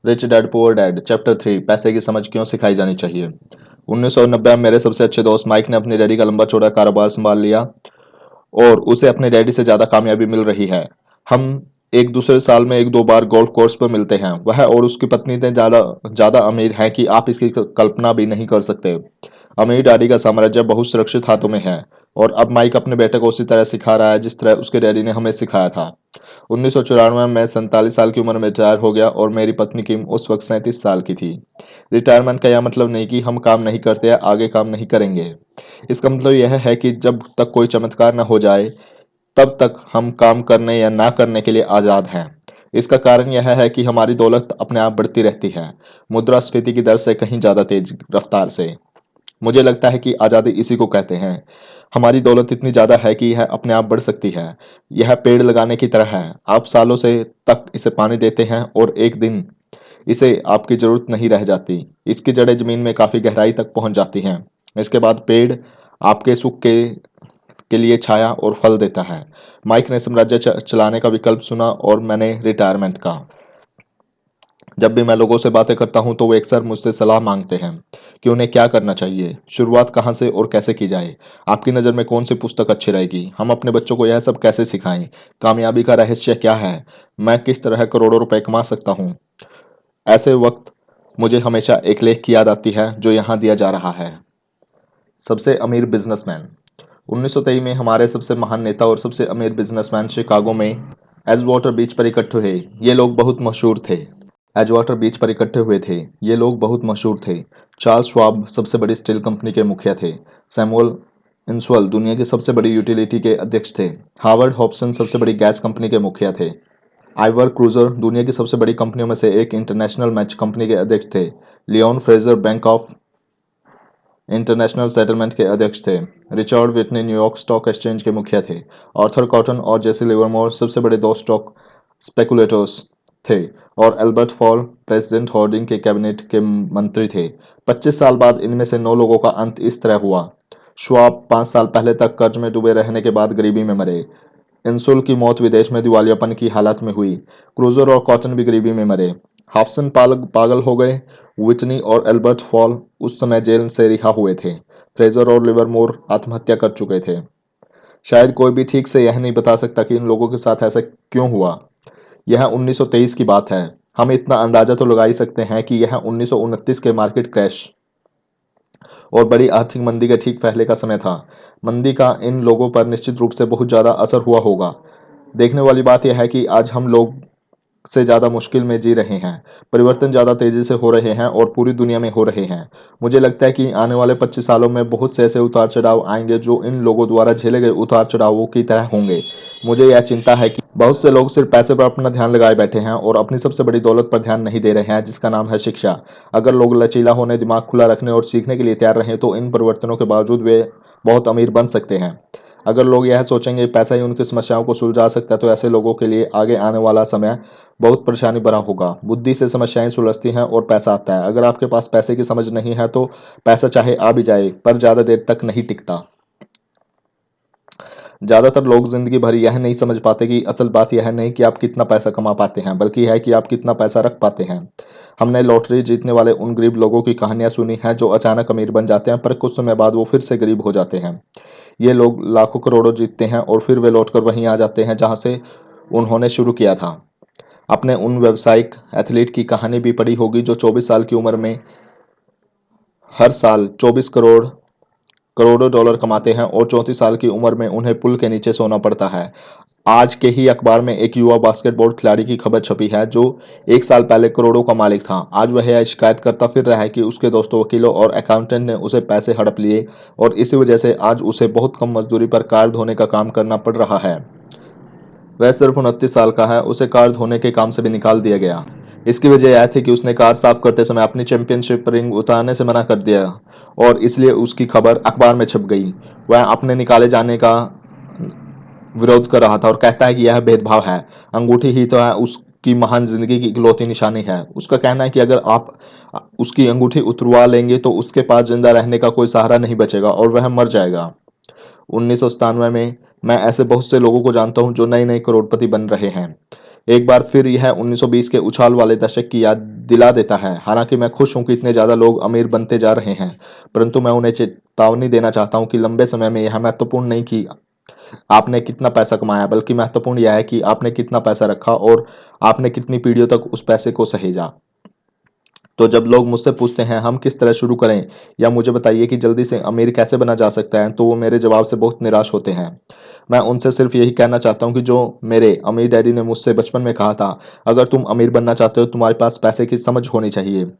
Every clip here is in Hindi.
Rich dad poor dad chapter 3 पैसे की समझ क्यों सिखाई जानी चाहिए। 1990 में मेरे सबसे अच्छे दोस्त माइक ने अपने डैडी का लंबा चौड़ा कारोबार संभाल लिया और उसे अपने डैडी से ज्यादा कामयाबी मिल रही है। हम एक दूसरे साल में एक दो बार गोल्फ कोर्स पर मिलते हैं। वह और उसकी पत्नी इतने ज्यादा ज्यादा अमीर हैं कि आप इसकी कल्पना भी नहीं कर सकते। अमीर डैडी का साम्राज्य बहुत सुरक्षित हाथों में है और अब माइक अपने बेटे को उसी तरह सिखा रहा है जिस तरह उसके डैडी ने हमें सिखाया था। 1994 में 47 साल की उम्र में रिटायर हो गया और मेरी पत्नी किम उस वक्त 37 साल की थी। रिटायरमेंट का यह मतलब नहीं कि हम काम नहीं करते या आगे काम नहीं करेंगे। इसका मतलब यह है कि जब तक कोई चमत्कार न हो जाए तब तक हम काम करने या ना करने के लिए आज़ाद हैं। इसका कारण यह है कि हमारी दौलत अपने आप बढ़ती रहती है, मुद्रास्फीति की दर से कहीं ज़्यादा तेज रफ्तार से। मुझे लगता है कि आज़ादी इसी को कहते हैं। हमारी दौलत इतनी ज़्यादा है कि यह अपने आप बढ़ सकती है। यह पेड़ लगाने की तरह है। आप सालों से तक इसे पानी देते हैं और एक दिन इसे आपकी ज़रूरत नहीं रह जाती। इसकी जड़ें ज़मीन में काफ़ी गहराई तक पहुंच जाती हैं। इसके बाद पेड़ आपके सुख के लिए छाया और फल देता है। माइक ने साम्राज्य चलाने का विकल्प सुना और मैंने रिटायरमेंट का। जब भी मैं लोगों से बातें करता हूं तो वे अक्सर मुझसे सलाह मांगते हैं कि उन्हें क्या करना चाहिए, शुरुआत कहां से और कैसे की जाए। आपकी नज़र में कौन सी पुस्तक अच्छी रहेगी? हम अपने बच्चों को यह सब कैसे सिखाएं? कामयाबी का रहस्य क्या है? मैं किस तरह करोड़ों रुपए कमा सकता हूं? ऐसे वक्त मुझे हमेशा एक लेख की याद आती है जो यहाँ दिया जा रहा है। सबसे अमीर बिजनेसमैन। 1923 में हमारे सबसे महान नेता और सबसे अमीर बिजनेसमैन शिकागो में एजवाटर बीच पर इकट्ठे हुए। ये लोग बहुत मशहूर थे। एजवाटर बीच पर इकट्ठे हुए थे। ये लोग बहुत मशहूर थे। चार्ल्स श्वाब सबसे बड़ी स्टील कंपनी के मुखिया थे। सैमुअल इंसवर्ल दुनिया की सबसे बड़ी यूटिलिटी के अध्यक्ष थे। हार्वर्ड हॉब्सन सबसे बड़ी गैस कंपनी के मुखिया थे। आइवर क्रूजर दुनिया की सबसे बड़ी कंपनियों में से एक इंटरनेशनल मैच कंपनी के अध्यक्ष थे। Leon Fraser bank of international settlement के अध्यक्ष थे। Richard Whitney New York stock exchange के मुखिया थे। आर्थर कॉटन और जेसी लिवरमोर सबसे बड़े दो स्टॉक स्पेकुलेटर्स थे और एल्बर्ट फॉल प्रेसिडेंट हार्डिंग के कैबिनेट के मंत्री थे। 25 साल बाद इनमें से 9 लोगों का अंत इस तरह हुआ। श्वाब 5 साल पहले तक कर्ज में डूबे रहने के बाद गरीबी में मरे। इंसुल की मौत विदेश में दिवालियापन की हालत में हुई। क्रूजर और कॉटन भी गरीबी में मरे। हॉब्सन पागल हो गए। विटनी और एल्बर्ट फॉल उस समय जेल से रिहा हुए थे। फ्रेजर और लिवरमोर आत्महत्या कर चुके थे। शायद कोई भी ठीक से यह नहीं बता सकता कि इन लोगों के साथ ऐसा क्यों हुआ। यह 1923 की बात है। हम इतना अंदाजा तो लगा ही सकते हैं कि यह 1929 के मार्केट क्रैश और बड़ी आर्थिक मंदी के ठीक पहले का समय था। मंदी का इन लोगों पर निश्चित रूप से बहुत ज़्यादा असर हुआ होगा। देखने वाली बात यह है कि आज हम लोग से ज़्यादा मुश्किल में जी रहे हैं। परिवर्तन ज़्यादा तेज़ी से हो रहे हैं और पूरी दुनिया में हो रहे हैं। मुझे लगता है कि आने वाले 25 सालों में बहुत से ऐसे उतार चढ़ाव आएंगे जो इन लोगों द्वारा झेले गए उतार चढ़ावों की तरह होंगे। मुझे यह चिंता है कि बहुत से लोग सिर्फ पैसे पर अपना ध्यान लगाए बैठे हैं और अपनी सबसे बड़ी दौलत पर ध्यान नहीं दे रहे हैं जिसका नाम है शिक्षा। अगर लोग लचीला होने, दिमाग खुला रखने और सीखने के लिए तैयार रहें तो इन परिवर्तनों के बावजूद वे बहुत अमीर बन सकते हैं। अगर लोग यह सोचेंगे पैसा ही उनकी समस्याओं को सुलझा सकता है तो ऐसे लोगों के लिए आगे आने वाला समय बहुत परेशानी भरा होगा। बुद्धि से समस्याएं सुलझती हैं और पैसा आता है। अगर आपके पास पैसे की समझ नहीं है तो पैसा चाहे आ भी जाए पर ज़्यादा देर तक नहीं टिकता। ज़्यादातर लोग जिंदगी भर यह नहीं समझ पाते कि असल बात यह नहीं कि आप कितना पैसा कमा पाते हैं बल्कि यह है कि आप कितना पैसा रख पाते हैं। हमने लॉटरी जीतने वाले उन गरीब लोगों की कहानियां सुनी हैं जो अचानक अमीर बन जाते हैं पर कुछ समय बाद वो फिर से गरीब हो जाते हैं। ये लोग लाखों करोड़ों जीतते हैं और फिर वे लौटकर वहीं आ जाते हैं जहां से उन्होंने शुरू किया था। आपने उन व्यावसायिक एथलीट की कहानी भी पढ़ी होगी जो 24 साल की उम्र में हर साल 24 करोड़ों डॉलर कमाते हैं और 34 साल की उम्र में उन्हें पुल के नीचे सोना पड़ता है। आज के ही अखबार में एक युवा बास्केटबॉल खिलाड़ी की खबर छपी है जो 1 साल पहले करोड़ों का मालिक था। आज वह यह शिकायत करता फिर रहा है कि उसके दोस्तों, वकीलों और अकाउंटेंट ने उसे पैसे हड़प लिए और इसी वजह से आज उसे बहुत कम मजदूरी पर कार धोने का काम करना पड़ रहा है। वह सिर्फ 29 साल का है। उसे कार धोने के काम से भी निकाल दिया गया। इसकी वजह यह थी कि उसने कार साफ करते समय अपनी चैंपियनशिप रिंग उतारने से मना कर दिया और इसलिए उसकी खबर अखबार में छप गई। वह अपने निकाले जाने का विरोध कर रहा था और कहता है कि यह भेदभाव है। अंगूठी ही तो है उसकी महान जिंदगी की इकलौती निशानी है। उसका कहना है कि अगर आप उसकी अंगूठी उतरवा लेंगे तो उसके पास जिंदा रहने का कोई सहारा नहीं बचेगा और वह मर जाएगा। 1997 में मैं ऐसे बहुत से लोगों को जानता हूं जो नए नए करोड़पति बन रहे हैं। एक बार फिर यह 1920 के उछाल वाले दशक की याद दिला देता है। हालांकि मैं खुश हूं कि इतने ज़्यादा लोग अमीर बनते जा रहे हैं, परंतु मैं उन्हें चेतावनी देना चाहता हूं कि लंबे समय में यह महत्वपूर्ण नहीं कि आपने कितना पैसा कमाया, बल्कि महत्वपूर्ण यह है कि आपने कितना पैसा रखा और आपने कितनी पीढ़ियों तक उस पैसे को सहेजा। तो जब लोग मुझसे पूछते हैं हम किस तरह शुरू करें या मुझे बताइए कि जल्दी से अमीर कैसे बना जा सकता है, तो वो मेरे जवाब से बहुत निराश होते हैं। मैं उनसे सिर्फ यही कहना चाहता हूँ कि जो मेरे अमीर डैडी ने मुझसे बचपन में कहा था, अगर तुम अमीर बनना चाहते हो तुम्हारे पास पैसे की समझ होनी चाहिए।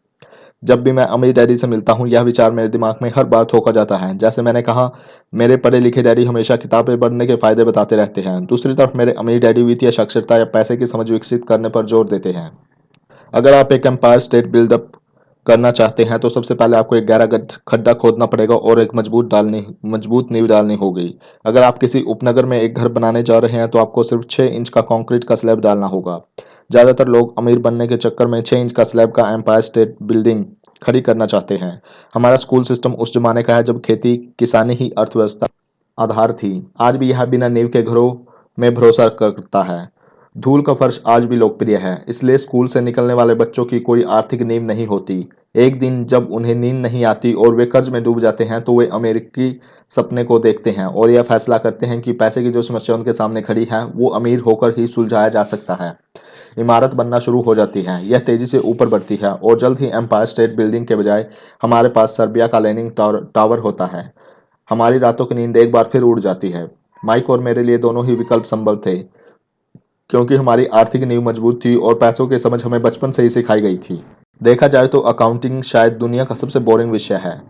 जब भी मैं अमीर डैडी से मिलता हूँ यह विचार मेरे दिमाग में हर बार ठोका जाता है। जैसे मैंने कहा, मेरे पढ़े लिखे डैडी हमेशा किताबें पढ़ने के फायदे बताते रहते हैं, दूसरी तरफ मेरे अमीर डैडी वित्तीय साक्षरता या पैसे की समझ विकसित करने पर जोर देते हैं। अगर आप एक एम्पायर स्टेट बिल्डअप करना चाहते हैं तो सबसे पहले आपको एक गहरा खड्डा खोदना पड़ेगा और एक मजबूत नींव डालनी होगी। अगर आप किसी उपनगर में एक घर बनाने जा रहे हैं तो आपको सिर्फ 6 इंच का कंक्रीट का स्लैब डालना होगा। ज़्यादातर लोग अमीर बनने के चक्कर में 6 इंच का स्लैब का एम्पायर स्टेट बिल्डिंग खड़ी करना चाहते हैं। हमारा स्कूल सिस्टम उस जमाने का है जब खेती किसानी ही अर्थव्यवस्था आधार थी। आज भी यह बिना नींव के घरों में भरोसा करता है। धूल का फर्श आज भी लोकप्रिय है, इसलिए स्कूल से निकलने वाले बच्चों की कोई आर्थिक नींव नहीं होती। एक दिन जब उन्हें नींद नहीं आती और वे कर्ज में डूब जाते हैं तो वे अमेरिकी सपने को देखते हैं और यह फैसला करते हैं कि पैसे की जो समस्या उनके सामने खड़ी है वो अमीर होकर ही सुलझाया जा सकता है। इमारत बनना शुरू हो जाती है, यह तेजी से ऊपर बढ़ती है और जल्द ही एम्पायर स्टेट बिल्डिंग के बजाय हमारे पास सर्बिया का लेनिंग टावर होता है। हमारी रातों की नींद एक बार फिर उड़ जाती है। माइक और मेरे लिए दोनों ही विकल्प संभव थे, क्योंकि हमारी आर्थिक नींव मजबूत थी और पैसों की समझ हमें बचपन से ही सिखाई गई थी। देखा जाए तो अकाउंटिंग शायद दुनिया का सबसे बोरिंग विषय है।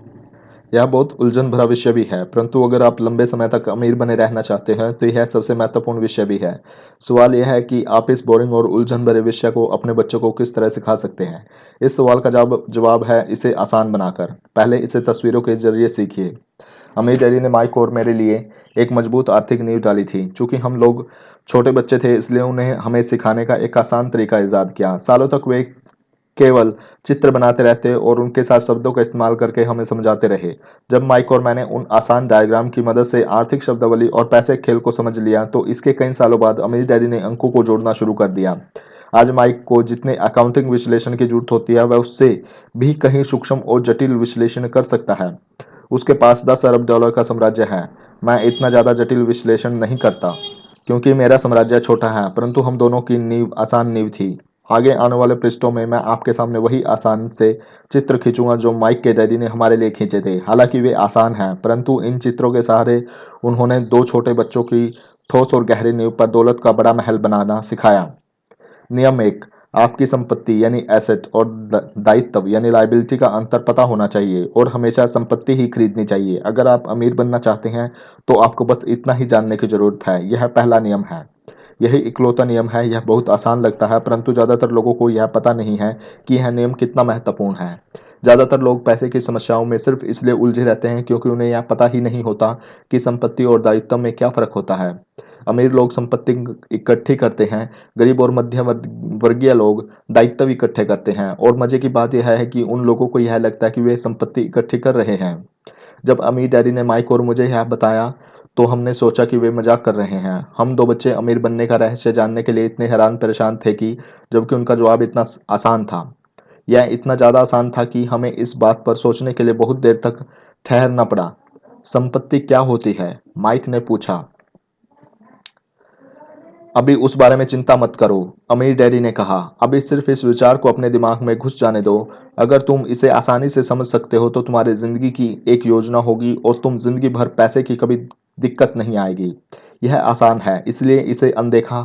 यह बहुत उलझन भरा विषय भी है, परंतु अगर आप लंबे समय तक अमीर बने रहना चाहते हैं तो यह सबसे महत्वपूर्ण विषय भी है। सवाल यह है कि आप इस बोरिंग और उलझन भरे विषय को अपने बच्चों को किस तरह सिखा सकते हैं। इस सवाल का जवाब है इसे आसान बनाकर। पहले इसे तस्वीरों के जरिए सीखिए। अमीर डैडी ने माइक और मेरे लिए एक मजबूत आर्थिक नींव डाली थी। चूंकि हम लोग छोटे बच्चे थे इसलिए उन्हें हमें सिखाने का एक आसान तरीका ईजाद किया। सालों तक वे केवल चित्र बनाते रहते और उनके साथ शब्दों का इस्तेमाल करके हमें समझाते रहे। जब माइक और मैंने उन आसान डायग्राम की मदद से आर्थिक शब्दावली और पैसे के खेल को समझ लिया तो इसके कई सालों बाद अमीर डैडी ने अंकों को जोड़ना शुरू कर दिया। आज माइक को जितने अकाउंटिंग विश्लेषण की जरूरत होती है वह उससे भी कहीं सूक्ष्म और जटिल विश्लेषण कर सकता है। उसके पास 10 अरब डॉलर का साम्राज्य है। मैं इतना ज़्यादा जटिल विश्लेषण नहीं करता क्योंकि मेरा साम्राज्य छोटा है, परंतु हम दोनों की नींव आसान नींव थी। आगे आने वाले पृष्ठों में मैं आपके सामने वही आसान से चित्र खींचूंगा जो माइक के डैडी ने हमारे लिए खींचे थे। हालांकि वे आसान हैं, परंतु इन चित्रों के सहारे उन्होंने दो छोटे बच्चों की ठोस और गहरी नींव पर दौलत का बड़ा महल बनाना सिखाया। नियम एक, आपकी संपत्ति यानी एसेट और दायित्व यानी लाइबिलिटी का अंतर पता होना चाहिए और हमेशा संपत्ति ही खरीदनी चाहिए। अगर आप अमीर बनना चाहते हैं तो आपको बस इतना ही जानने की जरूरत है। यह पहला नियम है। यही इकलौता नियम है। यह बहुत आसान लगता है, परंतु ज़्यादातर लोगों को यह पता नहीं है कि यह नियम कितना महत्वपूर्ण है। ज़्यादातर लोग पैसे की समस्याओं में सिर्फ इसलिए उलझे रहते हैं क्योंकि उन्हें यह पता ही नहीं होता कि संपत्ति और दायित्व में क्या फ़र्क होता है। अमीर लोग संपत्ति इकट्ठी करते हैं, गरीब और मध्य वर्गीय लोग दायित्व इकट्ठे करते हैं और मज़े की बात यह है कि उन लोगों को यह लगता है कि वे संपत्ति इकट्ठी कर रहे हैं। जब अमीर डैडी ने माइक और मुझे यह बताया तो हमने सोचा कि वे मजाक कर रहे हैं। हम दो बच्चे अमीर बनने का रहस्य जानने के लिए इतने हैरान परेशान थे कि जबकि उनका जवाब इतना आसान था। यह इतना ज़्यादा आसान था कि हमें इस बात पर सोचने के लिए बहुत देर तक ठहरना पड़ा। संपत्ति क्या होती है? माइक ने पूछा। अभी उस बारे में चिंता मत करो, अमीर डैडी ने कहा। अभी सिर्फ इस विचार को अपने दिमाग में घुस जाने दो। अगर तुम इसे आसानी से समझ सकते हो तो तुम्हारी जिंदगी की एक योजना होगी और तुम जिंदगी भर पैसे की कभी दिक्कत नहीं आएगी। यह आसान है, इसलिए इसे अनदेखा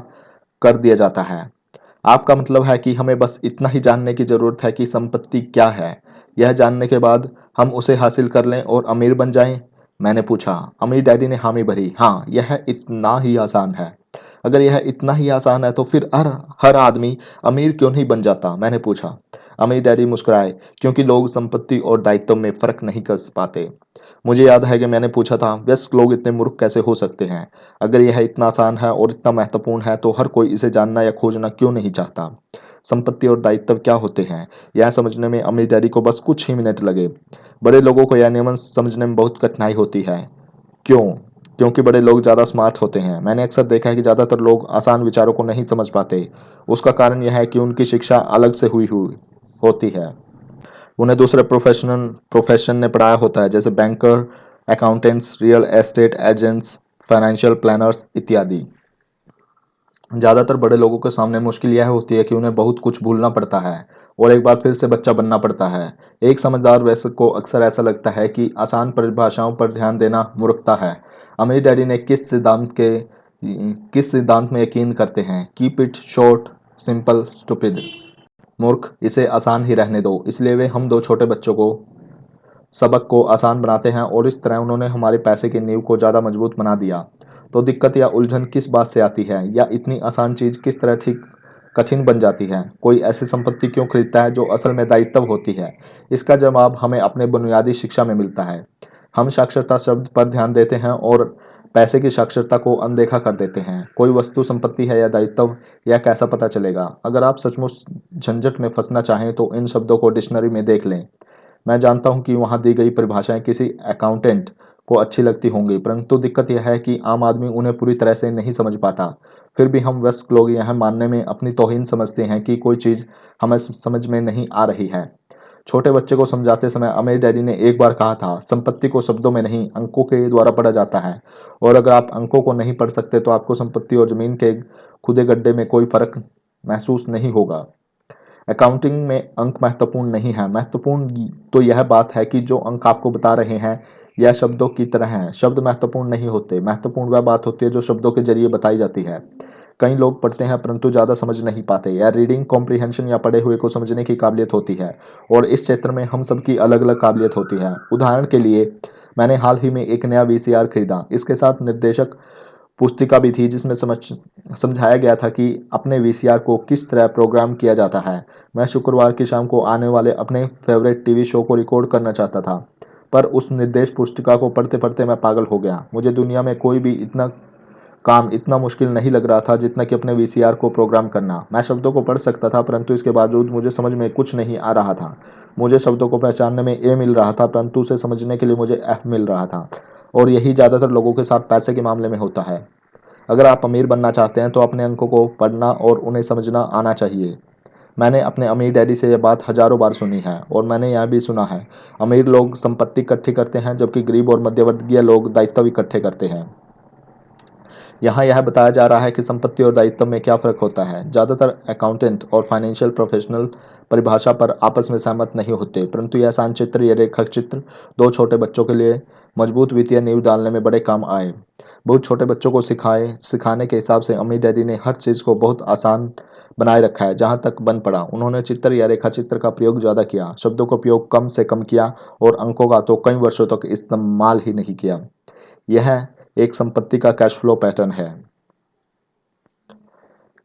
कर दिया जाता है। आपका मतलब है कि हमें बस इतना ही जानने की जरूरत है कि संपत्ति क्या है। यह जानने के बाद हम उसे हासिल कर लें और अमीर बन जाएं? मैंने पूछा। अमीर डैडी ने हामी भरी। हाँ, यह इतना ही आसान है। अगर यह इतना ही आसान है तो फिर हर हर आदमी अमीर क्यों नहीं बन जाता? मैंने पूछा। अमीर डैडी मुस्कुराए। क्योंकि लोग संपत्ति और दायित्व में फर्क नहीं कर पाते। मुझे याद है कि मैंने पूछा था, वयस्क लोग इतने मूर्ख कैसे हो सकते हैं? अगर यह इतना आसान है और इतना महत्वपूर्ण है तो हर कोई इसे जानना या खोजना क्यों नहीं चाहता? संपत्ति और दायित्व क्या होते हैं यह समझने में अमीर डैडी को बस कुछ ही मिनट लगे। बड़े लोगों को यह नियम समझने में बहुत कठिनाई होती है। क्यों? क्योंकि बड़े लोग ज़्यादा स्मार्ट होते हैं। मैंने अक्सर देखा है कि ज़्यादातर लोग आसान विचारों को नहीं समझ पाते। उसका कारण यह है कि उनकी शिक्षा अलग से हुई हुई होती है। उन्हें दूसरे प्रोफेशन ने पढ़ाया होता है, जैसे banker, accountants, real estate agents, financial planners इत्यादि। ज़्यादातर बड़े लोगों के सामने मुश्किल यह होती है कि उन्हें बहुत कुछ भूलना पड़ता है और एक बार फिर से बच्चा बनना पड़ता है। एक समझदार वयस्क को अक्सर ऐसा लगता है कि आसान परिभाषाओं पर ध्यान देना मूर्खता है। अमीर डैडी ने किस सिद्धांत में यकीन करते हैं? Keep it short, simple, stupid. मूर्ख, इसे आसान ही रहने दो। इसलिए वे हम दो छोटे बच्चों को सबक को आसान बनाते हैं और इस तरह उन्होंने हमारे पैसे की नींव को ज़्यादा मजबूत बना दिया। तो दिक्कत या उलझन किस बात से आती है, या इतनी आसान चीज़ किस तरह ठीक कठिन बन जाती है? कोई ऐसी संपत्ति क्यों खरीदता है जो असल में दायित्व होती है? इसका जवाब हमें अपने बुनियादी शिक्षा में मिलता है। हम साक्षरता शब्द पर ध्यान देते हैं और पैसे की साक्षरता को अनदेखा कर देते हैं। कोई वस्तु संपत्ति है या दायित्व, यह कैसा पता चलेगा? अगर आप सचमुच झंझट में फंसना चाहें तो इन शब्दों को डिक्शनरी में देख लें। मैं जानता हूं कि वहां दी गई परिभाषाएं किसी अकाउंटेंट को अच्छी लगती होंगी, परंतु दिक्कत यह है कि आम आदमी उन्हें पूरी तरह से नहीं समझ पाता। फिर भी हम वयस्क लोग यह मानने में अपनी तौहीन समझते हैं कि कोई चीज़ हमें समझ में नहीं आ रही है। छोटे बच्चे को समझाते समय अमीर डैडी ने एक बार कहा था, संपत्ति को शब्दों में नहीं, अंकों के द्वारा पढ़ा जाता है। और अगर आप अंकों को नहीं पढ़ सकते तो आपको संपत्ति और जमीन के खुदे गड्ढे में कोई फर्क महसूस नहीं होगा। अकाउंटिंग में अंक महत्वपूर्ण नहीं है। महत्वपूर्ण तो यह बात है कि जो अंक आपको बता रहे हैं यह शब्दों की तरह हैं। शब्द महत्वपूर्ण नहीं होते। महत्वपूर्ण वह बात होती है जो शब्दों के जरिए बताई जाती है। कई लोग पढ़ते हैं परंतु ज़्यादा समझ नहीं पाते। यह रीडिंग कॉम्प्रिहेंशन या पढ़े हुए को समझने की काबिलियत होती है, और इस क्षेत्र में हम सबकी अलग अलग काबिलियत होती है। उदाहरण के लिए, मैंने हाल ही में एक नया वीसीआर खरीदा। इसके साथ निर्देशक पुस्तिका भी थी जिसमें समझाया गया था कि अपने वीसीआर को किस तरह प्रोग्राम किया जाता है। मैं शुक्रवार की शाम को आने वाले अपने फेवरेट टीवी शो को रिकॉर्ड करना चाहता था, पर उस निर्देश पुस्तिका को पढ़ते पढ़ते मैं पागल हो गया। मुझे दुनिया में कोई भी इतना काम इतना मुश्किल नहीं लग रहा था जितना कि अपने वीसीआर को प्रोग्राम करना। मैं शब्दों को पढ़ सकता था परंतु इसके बावजूद मुझे समझ में कुछ नहीं आ रहा था। मुझे शब्दों को पहचानने में ए मिल रहा था परंतु उसे समझने के लिए मुझे एफ मिल रहा था। और यही ज़्यादातर लोगों के साथ पैसे के मामले में होता है। अगर आप अमीर बनना चाहते हैं तो अपने अंकों को पढ़ना और उन्हें समझना आना चाहिए। मैंने अपने अमीर डैडी से यह बात हजारों बार सुनी है, और मैंने यह भी सुना है अमीर लोग संपत्ति इकट्ठी करते हैं जबकि गरीब और मध्यवर्गीय लोग दायित्व इकट्ठे करते हैं। यहाँ यह बताया जा रहा है कि संपत्ति और दायित्व में क्या फ़र्क होता है। ज़्यादातर अकाउंटेंट और फाइनेंशियल प्रोफेशनल परिभाषा पर आपस में सहमत नहीं होते, परंतु यह मानचित्र या रेखा चित्र दो छोटे बच्चों के लिए मजबूत वित्तीय नींव डालने में बड़े काम आए। बहुत छोटे बच्चों को सिखाने के हिसाब से अमीर डैडी ने हर चीज़ को बहुत आसान बनाए रखा है जहाँ तक बन पड़ा। उन्होंने चित्र या रेखा चित्र का प्रयोग ज़्यादा किया, शब्दों का उपयोग कम से कम किया, और अंकों का तो कई वर्षों तक इस्तेमाल ही नहीं किया। यह एक संपत्ति का कैश फ्लो पैटर्न है।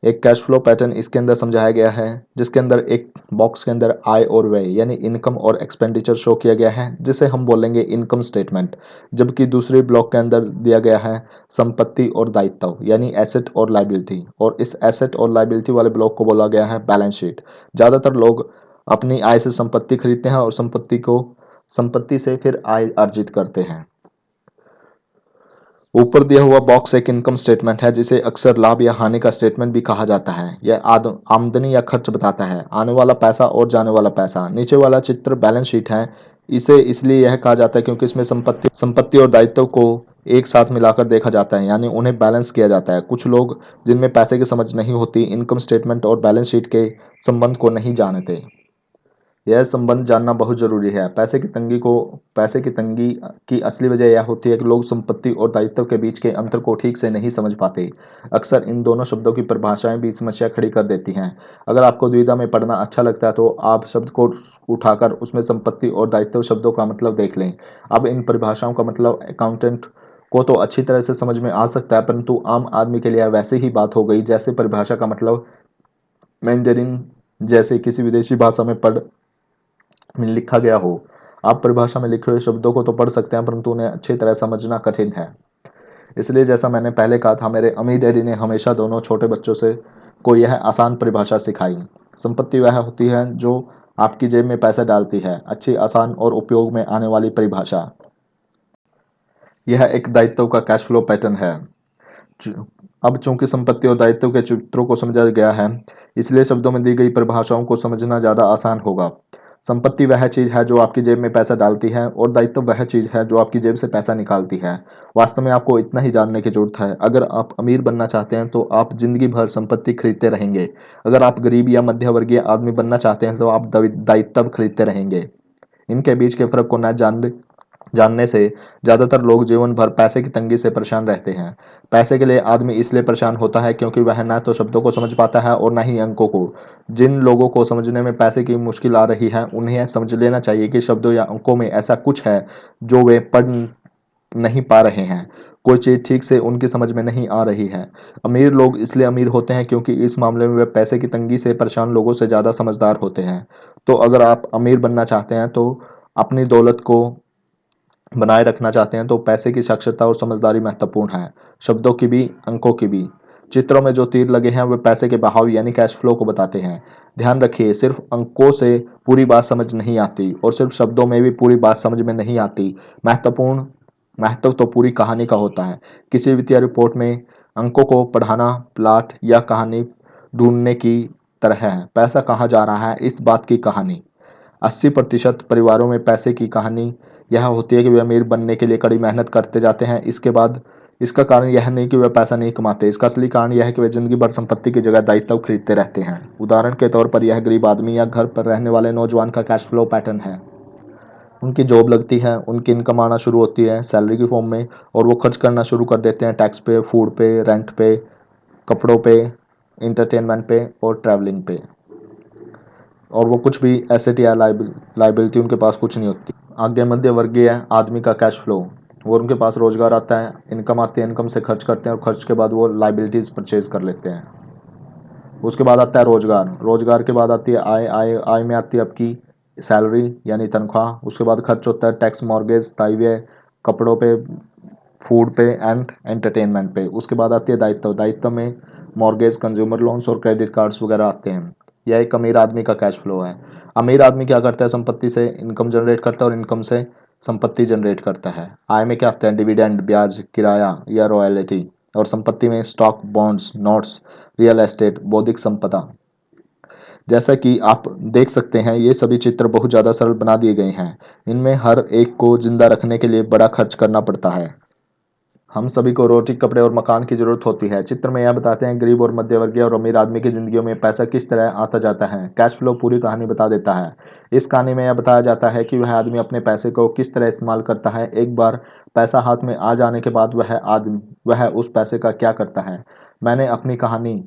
एक कैश फ्लो पैटर्न इसके अंदर समझाया गया है, जिसके अंदर एक बॉक्स के अंदर आय और व्यय यानी इनकम और एक्सपेंडिचर शो किया गया है, जिसे हम बोलेंगे इनकम स्टेटमेंट। जबकि दूसरे ब्लॉक के अंदर दिया गया है संपत्ति और दायित्व यानी एसेट और लायबिलिटी, और इस एसेट और लायबिलिटी वाले ब्लॉक को बोला गया है बैलेंस शीट। ज़्यादातर लोग अपनी आय से संपत्ति खरीदते हैं और संपत्ति से फिर आय अर्जित करते हैं। ऊपर दिया हुआ बॉक्स एक इनकम स्टेटमेंट है, जिसे अक्सर लाभ या हानि का स्टेटमेंट भी कहा जाता है। यह आमदनी या खर्च बताता है, आने वाला पैसा और जाने वाला पैसा। नीचे वाला चित्र बैलेंस शीट है। इसे इसलिए यह कहा जाता है क्योंकि इसमें संपत्ति और दायित्व को एक साथ मिलाकर देखा जाता है, यानी उन्हें बैलेंस किया जाता है। कुछ लोग जिनमें पैसे की समझ नहीं होती, इनकम स्टेटमेंट और बैलेंस शीट के संबंध को नहीं जानते। यह संबंध जानना बहुत जरूरी है। पैसे की तंगी की असली वजह यह होती है कि लोग संपत्ति और दायित्व के बीच के अंतर को ठीक से नहीं समझ पाते। अक्सर इन दोनों शब्दों की परिभाषाएं भी समस्या खड़ी कर देती हैं। अगर आपको द्विधा में पढ़ना अच्छा लगता है तो आप शब्द को उठाकर उसमें संपत्ति और दायित्व शब्दों का मतलब देख लें। अब इन परिभाषाओं का मतलब अकाउंटेंट को तो अच्छी तरह से समझ में आ सकता है, परंतु आम आदमी के लिए वैसे ही बात हो गई जैसे परिभाषा का मतलब मैंडेरिन जैसे किसी विदेशी भाषा में लिखा गया हो। आप परिभाषा में लिखे हुए शब्दों को तो पढ़ सकते हैं परंतु उन्हें अच्छी तरह समझना कठिन है। इसलिए जैसा मैंने पहले कहा था, मेरे अमीर डैडी ने हमेशा दोनों छोटे बच्चों से को यह आसान परिभाषा सिखाई। संपत्ति वह होती है जो आपकी जेब में पैसा डालती है। अच्छी, आसान और उपयोग में आने वाली परिभाषा। यह एक दायित्व का कैश फ्लो पैटर्न है। अब चूंकि संपत्ति और दायित्व के चित्रों को समझा गया है, इसलिए शब्दों में दी गई परिभाषाओं को समझना ज्यादा आसान होगा। संपत्ति वह चीज है जो आपकी जेब में पैसा डालती है और दायित्व वह चीज है जो आपकी जेब से पैसा निकालती है। वास्तव में आपको इतना ही जानने की जरूरत है, अगर आप अमीर बनना चाहते हैं तो आप जिंदगी भर संपत्ति खरीदते रहेंगे। अगर आप गरीब या मध्य वर्गीय आदमी बनना चाहते हैं तो आप दायित्व खरीदते रहेंगे। इनके बीच के फर्क को न जानने से ज्यादातर लोग जीवन भर पैसे की तंगी से परेशान रहते हैं। पैसे के लिए आदमी इसलिए परेशान होता है क्योंकि वह न तो शब्दों को समझ पाता है और न ही अंकों को। जिन लोगों को समझने में पैसे की मुश्किल आ रही है, उन्हें यह समझ लेना चाहिए कि शब्दों या अंकों में ऐसा कुछ है जो वे पढ़ नहीं पा रहे हैं। कोई चीज ठीक से उनकी समझ में नहीं आ रही है। अमीर लोग इसलिए अमीर होते हैं क्योंकि इस मामले में वे पैसे की तंगी से परेशान लोगों से ज्यादा समझदार होते हैं। तो अगर आप अमीर बनना चाहते हैं तो अपनी दौलत को बनाए रखना चाहते हैं तो पैसे की साक्षरता और समझदारी महत्वपूर्ण है, शब्दों की भी अंकों की भी। चित्रों में जो तीर लगे हैं वे पैसे के बहाव यानी कैश फ्लो को बताते हैं। ध्यान रखिए, सिर्फ अंकों से पूरी बात समझ नहीं आती और सिर्फ शब्दों में भी पूरी बात समझ में नहीं आती। महत्वपूर्ण महत्व तो पूरी कहानी का होता है। किसी वित्तीय रिपोर्ट में अंकों को पढ़ाना प्लाट या कहानी ढूंढने की तरह है। पैसा कहाँ जा रहा है, इस बात की कहानी। 80% परिवारों में पैसे की कहानी यह होती है कि वे अमीर बनने के लिए कड़ी मेहनत करते जाते हैं। इसका कारण यह नहीं कि वे पैसा नहीं कमाते, इसका असली कारण यह है कि वे जिंदगी भर संपत्ति की जगह दायित्व खरीदते रहते हैं। उदाहरण के तौर पर यह गरीब आदमी या घर पर रहने वाले नौजवान का कैश फ्लो पैटर्न है। उनकी जॉब लगती है, उनकी इनकम आना शुरू होती है सैलरी की फॉर्म में, और वो खर्च करना शुरू कर देते हैं टैक्स पे, फूड पे, रेंट पे, कपड़ों पे, इंटरटेनमेंट पे और ट्रैवलिंग पे। और वो कुछ भी एसेट या लाइबिलिटी उनके पास कुछ नहीं होती। आगे मध्य वर्गीय आदमी का कैश फ्लो, वो उनके पास रोजगार आता है, इनकम आती है, इनकम से खर्च करते हैं और खर्च के बाद वो लाइबिलिटीज परचेज कर लेते हैं। उसके बाद आता है रोजगार, रोजगार के बाद आती है आय, आय में आती है आपकी सैलरी यानी तनख्वाह। उसके बाद खर्च होता है टैक्स, मॉर्गेज, ताइवे, कपड़ों पे, फूड पे एंड एंटरटेनमेंट पे। उसके बाद आती है दायित्व, दायित्व में मॉर्गेज, कंज्यूमर लोन्स और क्रेडिट कार्ड्स वगैरह आते हैं। यह एक अमीर आदमी का कैश फ्लो है। अमीर आदमी क्या करता है, संपत्ति से इनकम जनरेट करता है और इनकम से संपत्ति जनरेट करता है। आय में क्या आते हैं, डिविडेंड, ब्याज, किराया या रॉयल्टी। और संपत्ति में stock, bonds, notes, real estate, बौद्धिक संपदा। जैसा कि आप देख सकते हैं, ये सभी चित्र बहुत ज़्यादा सरल बना दिए गए हैं। इनमें हर एक को जिंदा रखने के लिए बड़ा खर्च करना पड़ता है। हम सभी को रोटी, कपड़े और मकान की जरूरत होती है। चित्र में यह बताते हैं गरीब और मध्यवर्गीय और अमीर आदमी की जिंदगियों में पैसा किस तरह आता जाता है। कैश फ्लो पूरी कहानी बता देता है। इस कहानी में यह बताया जाता है कि वह आदमी अपने पैसे को किस तरह इस्तेमाल करता है। एक बार पैसा हाथ में आ जाने के बाद वह उस पैसे का क्या करता है। मैंने अपनी कहानी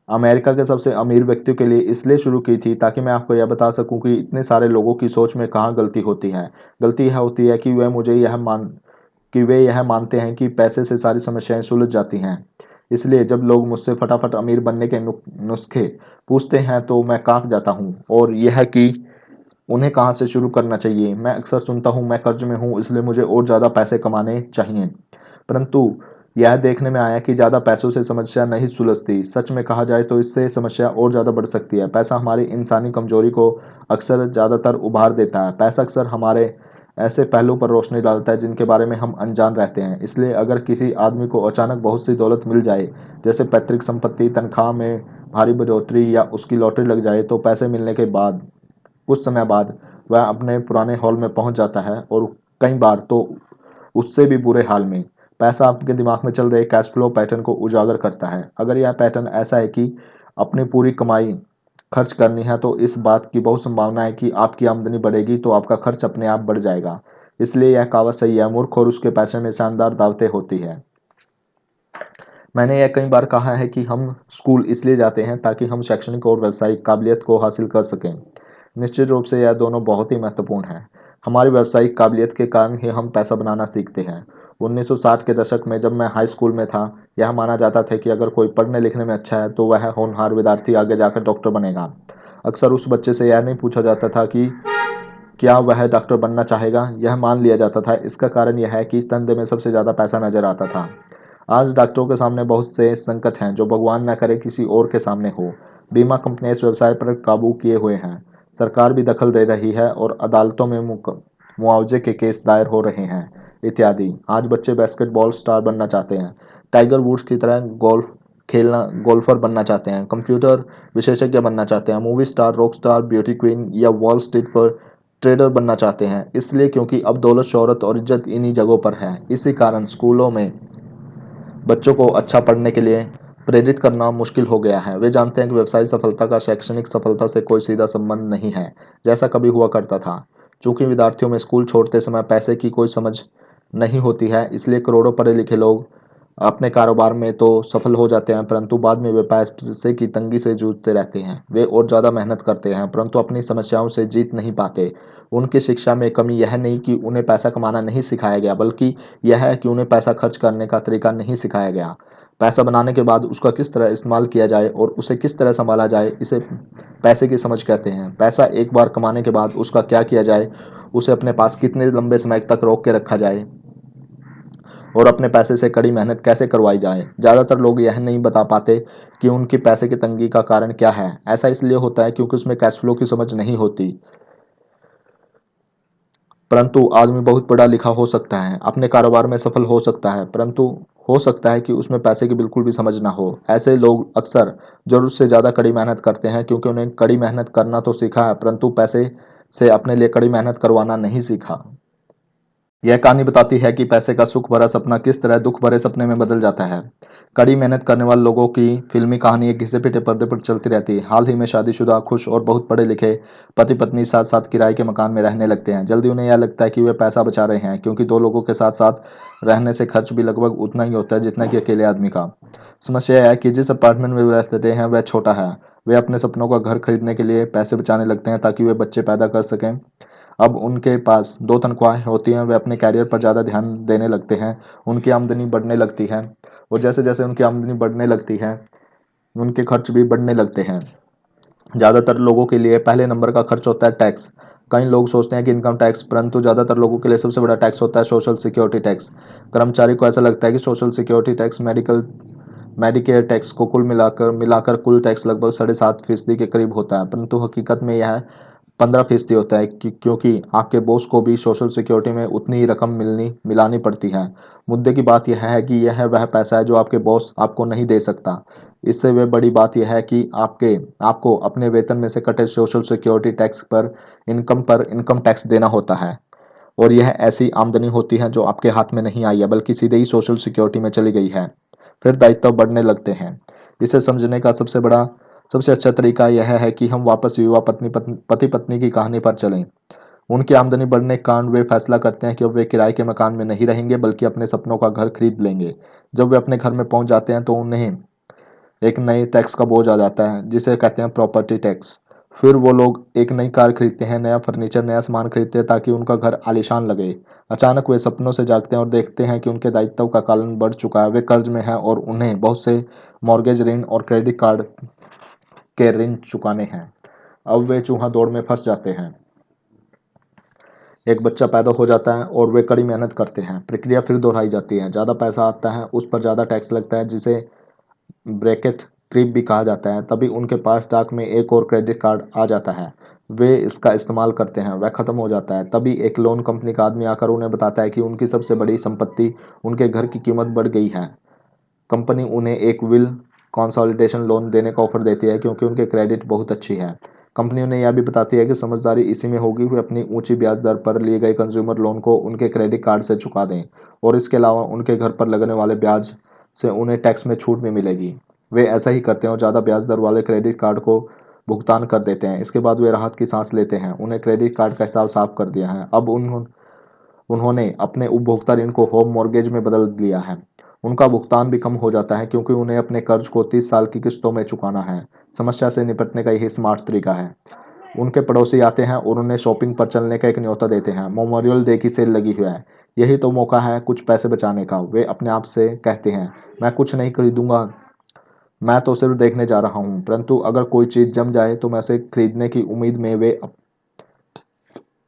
अमेरिका के सबसे अमीर व्यक्तियों के लिए इसलिए शुरू की थी ताकि मैं आपको यह बता सकूं कि इतने सारे लोगों की सोच में कहाँ गलती होती है। गलती यह होती है कि वे यह मानते हैं कि पैसे से सारी समस्याएं सुलझ जाती हैं। इसलिए जब लोग मुझसे फटाफट अमीर बनने के नुस्खे पूछते हैं तो मैं कांप जाता हूँ, और यह कि उन्हें कहाँ से शुरू करना चाहिए। मैं अक्सर सुनता हूँ, मैं कर्ज में हूँ इसलिए मुझे और ज़्यादा पैसे कमाने चाहिए। परंतु यह देखने में आया कि ज़्यादा पैसों से समस्या नहीं सुलझती। सच में कहा जाए तो इससे समस्या और ज़्यादा बढ़ सकती है। पैसा हमारी इंसानी कमजोरी को अक्सर ज़्यादातर उभार देता है। पैसा अक्सर हमारे ऐसे पहलू पर रोशनी डालता है जिनके बारे में हम अनजान रहते हैं। इसलिए अगर किसी आदमी को अचानक बहुत सी दौलत मिल जाए, जैसे पैतृक संपत्ति, तनख्वाह में भारी बढ़ोतरी या उसकी लॉटरी लग जाए, तो पैसे मिलने के बाद कुछ समय बाद वह अपने पुराने हॉल में पहुंच जाता है, और कई बार तो उससे भी बुरे हाल में। पैसा आपके दिमाग में चल रहे कैश फ्लो पैटर्न को उजागर करता है। अगर यह पैटर्न ऐसा है कि अपनी पूरी कमाई खर्च करनी है, तो इस बात की बहुत संभावना है कि आपकी आमदनी बढ़ेगी तो आपका खर्च अपने आप बढ़ जाएगा। इसलिए यह कहावत सही है, मूर्ख और उसके पैसे में शानदार दावतें होती है। मैंने यह कई बार कहा है कि हम स्कूल इसलिए जाते हैं ताकि हम शैक्षणिक और व्यावसायिक काबिलियत को हासिल कर सकें। निश्चित रूप से यह दोनों बहुत ही महत्वपूर्ण हैं। हमारी व्यावसायिक काबिलियत के कारण ही हम पैसा बनाना सीखते हैं। 1960 के दशक में जब मैं हाई स्कूल में था, यह माना जाता था कि अगर कोई पढ़ने लिखने में अच्छा है तो वह होनहार विद्यार्थी आगे जाकर डॉक्टर बनेगा। अक्सर उस बच्चे से यह नहीं पूछा जाता था कि क्या वह डॉक्टर बनना चाहेगा, यह मान लिया जाता था। इसका कारण यह है कि इस धंधे में सबसे ज़्यादा पैसा नजर आता था। आज डॉक्टरों के सामने बहुत से संकट हैं जो भगवान न करे किसी और के सामने हो। बीमा कंपनियां इस व्यवसाय पर काबू किए हुए हैं, सरकार भी दखल दे रही है और अदालतों में मुआवजे के केस दायर हो रहे हैं। इत्यादि। आज बच्चे बास्केटबॉल स्टार बनना चाहते हैं, टाइगर वुड्स की तरह गोल्फर बनना चाहते हैं, कंप्यूटर विशेषज्ञ बनना चाहते हैं, movie star, rock star, beauty queen या वॉल स्ट्रीट पर ट्रेडर बनना चाहते हैं। इसलिए क्योंकि अब दौलत, शोहरत और इज्जत इन्हीं जगहों पर है। इसी कारण स्कूलों में बच्चों को अच्छा पढ़ने के लिए प्रेरित करना मुश्किल हो गया है। वे जानते हैं कि व्यवसायिक सफलता का शैक्षणिक सफलता से कोई सीधा संबंध नहीं है, जैसा कभी हुआ करता था। चूंकि विद्यार्थियों में स्कूल छोड़ते समय पैसे की कोई समझ नहीं होती है, इसलिए करोड़ों पढ़े लिखे लोग अपने कारोबार में तो सफल हो जाते हैं, परंतु बाद में वे पैसे की तंगी से जूझते रहते हैं। वे और ज़्यादा मेहनत करते हैं, परंतु अपनी समस्याओं से जीत नहीं पाते। उनकी शिक्षा में कमी यह नहीं कि उन्हें पैसा कमाना नहीं सिखाया गया, बल्कि यह है कि उन्हें पैसा खर्च करने का तरीका नहीं सिखाया गया। पैसा बनाने के बाद उसका किस तरह इस्तेमाल किया जाए और उसे किस तरह संभाला जाए, इसे पैसे की समझ कहते हैं। पैसा एक बार कमाने के बाद उसका क्या किया जाए, उसे अपने पास कितने लंबे समय तक रोक के रखा जाए और अपने पैसे से कड़ी मेहनत कैसे करवाई जाए। ज़्यादातर लोग यह नहीं बता पाते कि उनकी पैसे की तंगी का कारण क्या है। ऐसा इसलिए होता है क्योंकि उसमें कैश फ्लो की समझ नहीं होती। परंतु आदमी बहुत पढ़ा लिखा हो सकता है, अपने कारोबार में सफल हो सकता है, परंतु हो सकता है कि उसमें पैसे की बिल्कुल भी समझ ना हो। ऐसे लोग अक्सर जरूरत से ज़्यादा कड़ी मेहनत करते हैं, क्योंकि उन्हें कड़ी मेहनत करना तो सीखा है, परंतु पैसे से अपने लिए कड़ी मेहनत करवाना नहीं सीखा। यह कहानी बताती है कि पैसे का सुख भरा सपना किस तरह दुख भरे सपने में बदल जाता है। कड़ी मेहनत करने वाले लोगों की फिल्मी कहानी एक घिसे पिटे पर्दे पर चलती रहती है। हाल ही में शादीशुदा, खुश और बहुत पढ़े लिखे पति पत्नी साथ साथ किराए के मकान में रहने लगते हैं। जल्दी उन्हें यह लगता है कि वे पैसा बचा रहे हैं, क्योंकि दो लोगों के साथ साथ रहने से खर्च भी लगभग उतना ही होता है जितना कि अकेले आदमी का। समस्या यह है कि जिस अपार्टमेंट में वे रहते हैं वह छोटा है। वे अपने सपनों का घर खरीदने के लिए पैसे बचाने लगते हैं ताकि वे बच्चे पैदा कर सकें। अब उनके पास दो तनख्वाहें होती हैं, वे अपने कैरियर पर ज़्यादा ध्यान देने लगते हैं। उनकी आमदनी बढ़ने लगती है और जैसे जैसे उनकी आमदनी बढ़ने लगती है, उनके खर्च भी बढ़ने लगते हैं। ज़्यादातर लोगों के लिए पहले नंबर का खर्च होता है टैक्स। कई लोग सोचते हैं कि इनकम टैक्स, परंतु ज़्यादातर लोगों के लिए सबसे बड़ा टैक्स होता है सोशल सिक्योरिटी टैक्स। कर्मचारी को ऐसा लगता है कि social security tax, Medicare tax को कुल मिलाकर मिलाकर कुल टैक्स लगभग 7.5% के करीब होता है, परंतु हकीकत में यह 15% होता है, क्योंकि आपके बॉस को भी सोशल सिक्योरिटी में उतनी ही रकम मिलानी पड़ती है। मुद्दे की बात यह है कि यह वह पैसा है जो आपके बॉस आपको नहीं दे सकता। इससे वह बड़ी बात यह है कि आपको अपने वेतन में से कटे सोशल सिक्योरिटी टैक्स पर इनकम टैक्स देना होता है। और यह ऐसी आमदनी होती है जो आपके हाथ में नहीं आई है, बल्कि सीधे ही सोशल सिक्योरिटी में चली गई है। फिर दायित्व बढ़ने लगते हैं। इसे समझने का सबसे अच्छा तरीका यह है कि हम वापस युवा पति पत्नी की कहानी पर चलें। उनकी आमदनी बढ़ने के कारण वे फैसला करते हैं कि अब वे किराए के मकान में नहीं रहेंगे, बल्कि अपने सपनों का घर खरीद लेंगे। जब वे अपने घर में पहुंच जाते हैं तो उन्हें एक नए टैक्स का बोझ आ जाता है, जिसे कहते हैं प्रॉपर्टी टैक्स। फिर वो लोग एक नई कार खरीदते हैं, नया फर्नीचर, नया सामान खरीदते हैं ताकि उनका घर आलीशान लगे। अचानक वे सपनों से जागते हैं और देखते हैं कि उनके दायित्व का कालन बढ़ चुका है। वे कर्ज में हैं और उन्हें बहुत से मॉर्गेज ऋण और क्रेडिट कार्ड के ऋण चुकाने हैं। अब वे चूहा दौड़ में फंस जाते हैं। एक बच्चा पैदा हो जाता है और वे कड़ी मेहनत करते हैं। प्रक्रिया फिर दोहराई जाती है। ज़्यादा पैसा आता है, उस पर ज़्यादा टैक्स लगता है, जिसे ब्रैकेट क्रीप भी कहा जाता है। तभी उनके पास स्टॉक में एक और क्रेडिट कार्ड आ जाता है। वे इसका इस्तेमाल करते हैं, वह ख़त्म हो जाता है। तभी एक लोन कंपनी का आदमी आकर उन्हें बताता है कि उनकी सबसे बड़ी संपत्ति, उनके घर की कीमत बढ़ गई है। कंपनी उन्हें एक विल कंसोलिडेशन लोन देने का ऑफर देती है, क्योंकि उनके क्रेडिट बहुत अच्छी है। कंपनी उन्हें यह भी बताती है कि समझदारी इसी में होगी वे अपनी ऊंची ब्याज दर पर लिए गए कंज्यूमर लोन को उनके क्रेडिट कार्ड से चुका दें, और इसके अलावा उनके घर पर लगने वाले ब्याज से उन्हें टैक्स में छूट भी मिलेगी। वे ऐसा ही करते हैं और ज़्यादा ब्याज दर वाले क्रेडिट कार्ड को भुगतान कर देते हैं। इसके बाद वे राहत की सांस लेते हैं, उन्हें क्रेडिट कार्ड का हिसाब साफ कर दिया है। अब उन्होंने अपने उपभोक्ता ऋण को होम मॉर्गेज में बदल दिया है। उनका भुगतान भी कम हो जाता है, क्योंकि उन्हें अपने कर्ज को 30 साल की किस्तों में चुकाना है। समस्या से निपटने का यही स्मार्ट तरीका है। उनके पड़ोसी आते हैं और उन्हें शॉपिंग पर चलने का एक न्योता देते हैं। मेमोरियल डे की सेल लगी हुई है, यही तो मौका है कुछ पैसे बचाने का। वे अपने आप से कहते हैं, मैं कुछ नहीं खरीदूंगा, मैं तो सिर्फ देखने जा रहा हूँ। परंतु अगर कोई चीज़ जम जाए तो मैं उसे खरीदने की उम्मीद में वे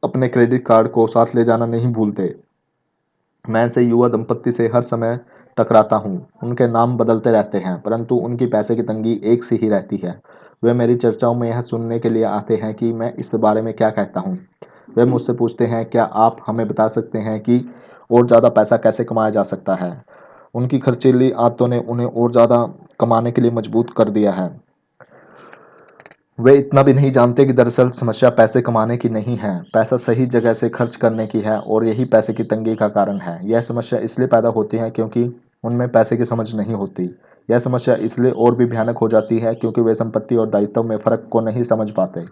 अपने क्रेडिट कार्ड को साथ ले जाना नहीं भूलते। मैं ऐसे युवा दंपत्ति से हर समय टकराता हूँ। उनके नाम बदलते रहते हैं, परंतु उनकी पैसे की तंगी एक सी ही रहती है। वे मेरी चर्चाओं में यह सुनने के लिए आते हैं कि मैं इस बारे में क्या कहता हूँ। वे मुझसे पूछते हैं, क्या आप हमें बता सकते हैं कि और ज़्यादा पैसा कैसे कमाया जा सकता है। उनकी खर्चीली आदतों ने उन्हें और ज़्यादा कमाने के लिए मजबूर कर दिया है। वे इतना भी नहीं जानते कि दरअसल समस्या पैसे कमाने की नहीं है, पैसा सही जगह से खर्च करने की है, और यही पैसे की तंगी का कारण है। यह समस्या इसलिए पैदा होती है क्योंकि उनमें पैसे की समझ नहीं होती। यह समस्या इसलिए और भी भयानक हो जाती है क्योंकि वे संपत्ति और दायित्व में फ़र्क को नहीं समझ पाते।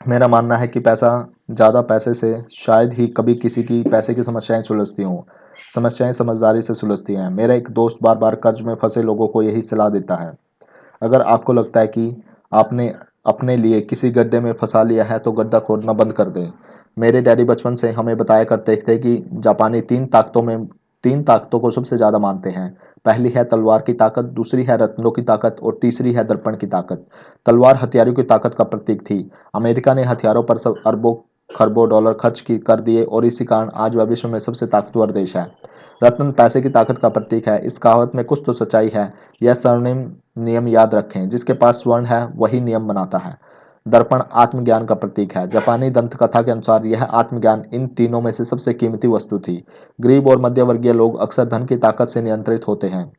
मेरा मानना है कि ज़्यादा पैसे से शायद ही कभी किसी की पैसे की समस्याएं सुलझती हों। समस्याएं समझदारी से सुलझती हैं। मेरा एक दोस्त बार बार कर्ज में फंसे लोगों को यही सलाह देता है: अगर आपको लगता है कि आपने अपने लिए किसी गड्ढे में फंसा लिया है तो गड्ढा खोदना बंद कर दें। मेरे डैडी बचपन से हमें बताया करते थे कि जापानी तीन ताकतों को सबसे ज़्यादा मानते हैं। पहली है तलवार की ताकत, दूसरी है रत्नों की ताकत और तीसरी है दर्पण की ताकत। तलवार हथियारों की ताकत का प्रतीक थी। अमेरिका ने हथियारों पर सब अरबों खरबों डॉलर कर दिए और इसी कारण आज वह विश्व में सबसे ताकतवर देश है। रत्न पैसे की ताकत का प्रतीक है। इस कहावत में कुछ तो सच्चाई है। यह स्वर्णिम नियम याद रखें: जिसके पास स्वर्ण है वही नियम बनाता है। दर्पण आत्मज्ञान का प्रतीक है। जापानी दंत कथा के अनुसार यह आत्मज्ञान इन तीनों में से सबसे कीमती वस्तु थी। गरीब और मध्य वर्गीय लोग अक्सर धन की ताकत से नियंत्रित होते हैं।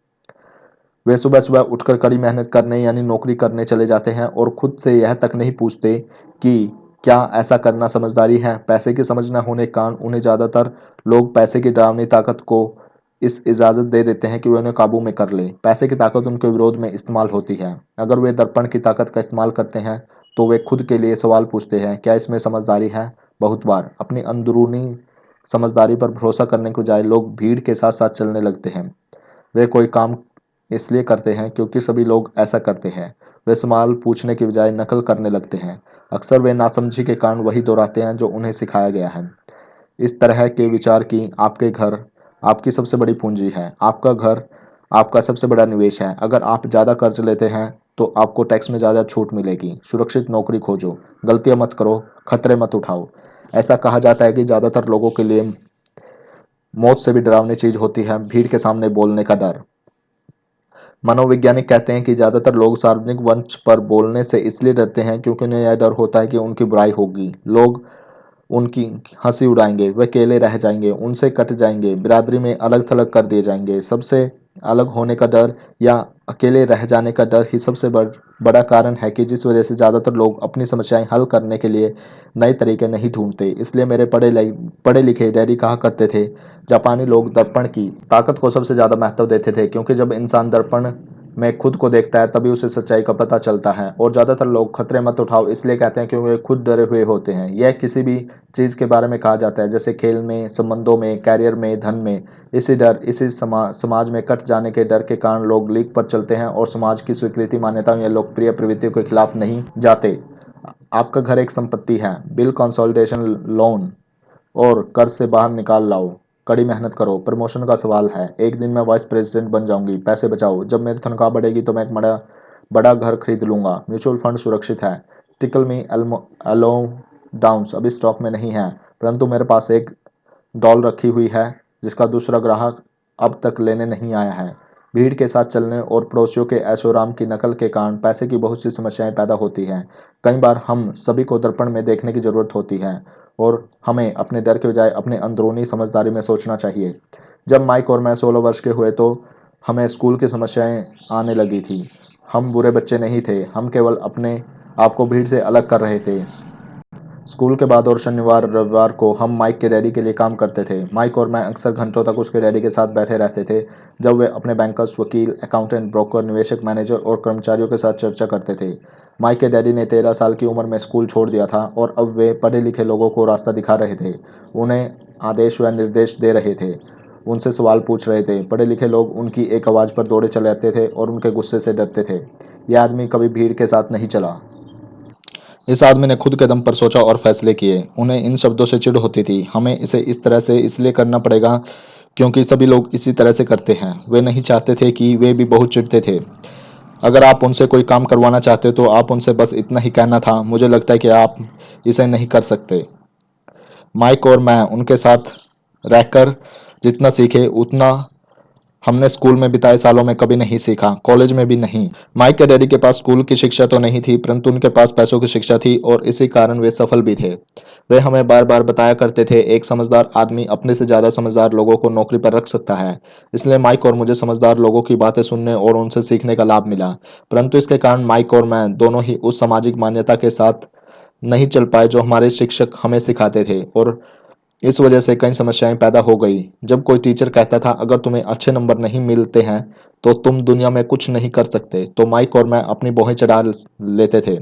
वे सुबह सुबह उठकर कड़ी मेहनत करने यानी नौकरी करने चले जाते हैं और खुद से यह तक नहीं पूछते कि क्या ऐसा करना समझदारी है। पैसे की समझ न होने के कारण उन्हें ज़्यादातर लोग पैसे की डरावनी ताकत को इस इजाज़त दे देते हैं कि वे उन्हें काबू में कर ले। पैसे की ताकत उनके विरोध में इस्तेमाल होती है। अगर वे दर्पण की ताकत का इस्तेमाल करते हैं तो वे खुद के लिए सवाल पूछते हैं: क्या इसमें समझदारी है? बहुत बार अपनी अंदरूनी समझदारी पर भरोसा करने के बजाय लोग भीड़ के साथ साथ चलने लगते हैं। वे कोई काम इसलिए करते हैं क्योंकि सभी लोग ऐसा करते हैं। वे सवाल पूछने की बजाय नकल करने लगते हैं। अक्सर वे नासमझी के कारण वही दोहराते हैं जो उन्हें सिखाया गया है। इस तरह के विचार की आपके घर आपकी सबसे बड़ी पूंजी है। आपका घर आपका सबसे बड़ा निवेश है। अगर आप ज़्यादा कर्ज लेते हैं तो आपको टैक्स में ज़्यादा छूट मिलेगी। सुरक्षित नौकरी खोजो, गलतियां मत करो, खतरे मत उठाओ। ऐसा कहा जाता है कि ज़्यादातर लोगों के लिए मौत से भी डरावनी चीज़ होती है भीड़ के सामने बोलने का डर। मनोवैज्ञानिक कहते हैं कि ज़्यादातर लोग सार्वजनिक मंच पर बोलने से इसलिए डरते हैं क्योंकि उन्हें यह डर होता है कि उनकी बुराई होगी, लोग उनकी हंसी उड़ाएंगे, वे अकेले रह जाएंगे, उनसे कट जाएंगे, बिरादरी में अलग थलग कर दिए जाएंगे। सबसे अलग होने का डर या अकेले रह जाने का डर ही सबसे बड़ा कारण है कि जिस वजह से ज़्यादातर लोग अपनी समस्याएं हल करने के लिए नए तरीके नहीं ढूंढते। इसलिए मेरे पढ़े लिखे डैडी कहा करते थे: जापानी लोग दर्पण की ताकत को सबसे ज़्यादा महत्व देते थे क्योंकि जब इंसान दर्पण में खुद को देखता है तभी उसे सच्चाई का पता चलता है। और ज़्यादातर लोग खतरे मत उठाओ इसलिए कहते हैं क्योंकि वे खुद डरे हुए होते हैं। यह किसी भी चीज़ के बारे में कहा जाता है, जैसे खेल में, संबंधों में, कैरियर में, धन में। इसी समाज में कट जाने के डर के कारण लोग लीक पर चलते हैं और समाज की स्वीकृति मान्यताओं या लोकप्रिय प्रवृत्तियों के खिलाफ नहीं जाते। आपका घर एक संपत्ति है। बिल कंसोलिडेशन लोन और कर्ज से बाहर निकाल लाओ। कड़ी मेहनत करो। प्रमोशन का सवाल है: एक दिन मैं वाइस प्रेसिडेंट बन जाऊंगी। पैसे बचाओ। जब मेरी तनख्वाह बढ़ेगी तो मैं एक बड़ा बड़ा घर खरीद लूंगा। म्यूचुअल फंड सुरक्षित है। टिकल मी एलो डाउन्स अभी स्टॉक में नहीं है, परंतु मेरे पास एक डॉल रखी हुई है जिसका दूसरा ग्राहक अब तक लेने नहीं आया है। भीड़ के साथ चलने और पड़ोसियों के ऐशोआराम की नकल के कारण पैसे की बहुत सी समस्याएं पैदा होती हैं। कई बार हम सभी को दर्पण में देखने की जरूरत होती है और हमें अपने डर के बजाय अपने अंदरूनी समझदारी में सोचना चाहिए। जब माइक और मैं 16 वर्ष के हुए तो हमें स्कूल की समस्याएं आने लगी थी। हम बुरे बच्चे नहीं थे, हम केवल अपने आप को भीड़ से अलग कर रहे थे। स्कूल के बाद और शनिवार रविवार को हम माइक के डैडी के लिए काम करते थे। माइक और मैं अक्सर घंटों तक उसके डैडी के साथ बैठे रहते थे जब वे अपने बैंकर्स, वकील, अकाउंटेंट, ब्रोकर, निवेशक, मैनेजर और कर्मचारियों के साथ चर्चा करते थे। माइक के डैडी ने 13 साल की उम्र में स्कूल छोड़ दिया था और अब वे पढ़े लिखे लोगों को रास्ता दिखा रहे थे, उन्हें आदेश व निर्देश दे रहे थे, उनसे सवाल पूछ रहे थे। पढ़े लिखे लोग उनकी एक आवाज़ पर दौड़े चले आते थे और उनके गुस्से से डरते थे। यह आदमी कभी भीड़ के साथ नहीं चला। इस आदमी ने खुद के दम पर सोचा और फैसले किए। उन्हें इन शब्दों से चिढ़ होती थी: हमें इसे इस तरह से इसलिए करना पड़ेगा क्योंकि सभी लोग इसी तरह से करते हैं। वे नहीं चाहते थे कि वे भी बहुत चिढ़ते थे। अगर आप उनसे कोई काम करवाना चाहते तो आप उनसे बस इतना ही कहना था: मुझे लगता है कि आप इसे नहीं कर सकते। माइक और मैं उनके साथ रहकर जितना सीखे उतना हमने स्कूल में बिताए सालों में कभी नहीं सीखा, कॉलेज में भी नहीं। माइक के डैडी के पास स्कूल की शिक्षा तो नहीं थी, परंतु उनके पास पैसों की शिक्षा थी और इसी कारण वे सफल भी थे। वे हमें बार बार बताया करते थे, एक समझदार आदमी अपने से ज्यादा समझदार लोगों को नौकरी पर रख सकता है। इसलिए माइक और मुझे समझदार लोगों की बातें सुनने और उनसे सीखने का लाभ मिला। परंतु इसके कारण माइक और मैं दोनों ही उस सामाजिक मान्यता के साथ नहीं चल पाए जो हमारे शिक्षक हमें सिखाते थे, और इस वजह से कई समस्याएं पैदा हो गई। जब कोई टीचर कहता था, अगर तुम्हें अच्छे नंबर नहीं मिलते हैं तो तुम दुनिया में कुछ नहीं कर सकते, तो माइक और मैं अपनी भौहें चढ़ा लेते थे।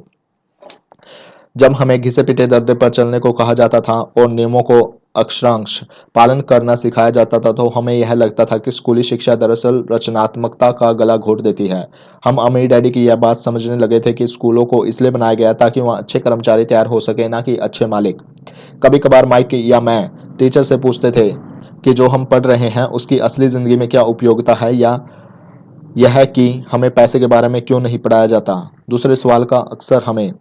जब हमें घिसे पिटे दरदे पर चलने को कहा जाता था और नियमों को अक्षरांश पालन करना सिखाया जाता था, तो हमें यह लगता था कि स्कूली शिक्षा दरअसल रचनात्मकता का गला घोट देती है। हम अमीर डैडी की यह बात समझने लगे थे कि स्कूलों को इसलिए बनाया गया ताकि वहाँ अच्छे कर्मचारी तैयार हो सके, ना कि अच्छे मालिक। कभी कभार माइक या मैं टीचर से पूछते थे कि जो हम पढ़ रहे हैं उसकी असली जिंदगी में क्या उपयोगिता है, या यह कि हमें पैसे के बारे में क्यों नहीं पढ़ाया जाता। दूसरे सवाल का अक्सर हमें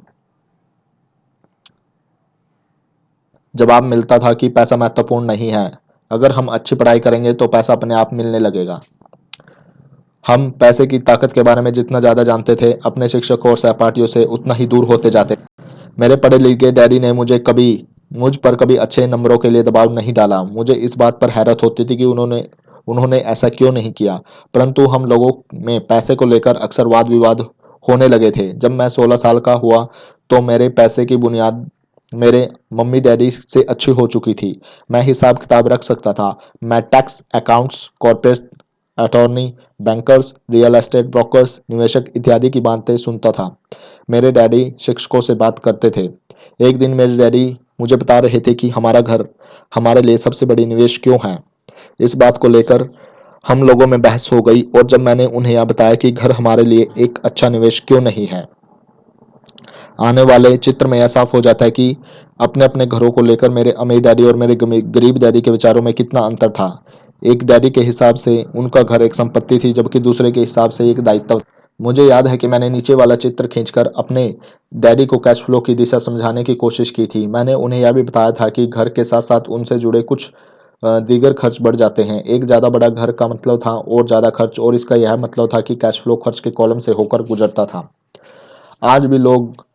जवाब मिलता था कि पैसा महत्वपूर्ण नहीं है, अगर हम अच्छी पढ़ाई करेंगे तो पैसा अपने आप मिलने लगेगा। हम पैसे की ताकत के बारे में जितना ज़्यादा जानते थे, अपने शिक्षकों और सहपाठियों से उतना ही दूर होते जाते। मेरे पढ़े लिखे डैडी ने मुझ पर कभी अच्छे नंबरों के लिए दबाव नहीं डाला। मुझे इस बात पर हैरत होती थी कि उन्होंने उन्होंने ऐसा क्यों नहीं किया। परंतु हम लोगों में पैसे को लेकर अक्सर वाद विवाद होने लगे थे। जब मैं 16 साल का हुआ तो मेरे पैसे की बुनियाद मेरे मम्मी डैडी से अच्छी हो चुकी थी। मैं हिसाब किताब रख सकता था। मैं tax, accounts, corporate attorney, bankers, real estate brokers, निवेशक इत्यादि की बातें सुनता था। मेरे डैडी शिक्षकों से बात करते थे। एक दिन मेरे डैडी मुझे बता रहे थे कि हमारा घर हमारे लिए सबसे बड़ी निवेश क्यों है। इस बात को लेकर हम लोगों में बहस हो गई, और जब मैंने उन्हें यह बताया कि घर हमारे लिए एक अच्छा निवेश क्यों नहीं है, आने वाले चित्र में यह साफ हो जाता है कि अपने अपने घरों को लेकर मेरे अमीर डैडी और मेरे गरीब डैडी के विचारों में कितना अंतर था। एक डैडी के हिसाब से उनका घर एक संपत्ति थी, जबकि दूसरे के हिसाब से एक दायित्व। मुझे याद है कि मैंने नीचे वाला चित्र खींचकर अपने डैडी को कैश फ्लो की दिशा समझाने की कोशिश की थी। मैंने उन्हें यह भी बताया था कि घर के साथ साथ उनसे जुड़े कुछ दीगर खर्च बढ़ जाते हैं। एक ज़्यादा बड़ा घर का मतलब था और ज़्यादा खर्च, और इसका यह मतलब था कि कैश फ्लो खर्च के कॉलम से होकर गुजरता था। आज भी लोग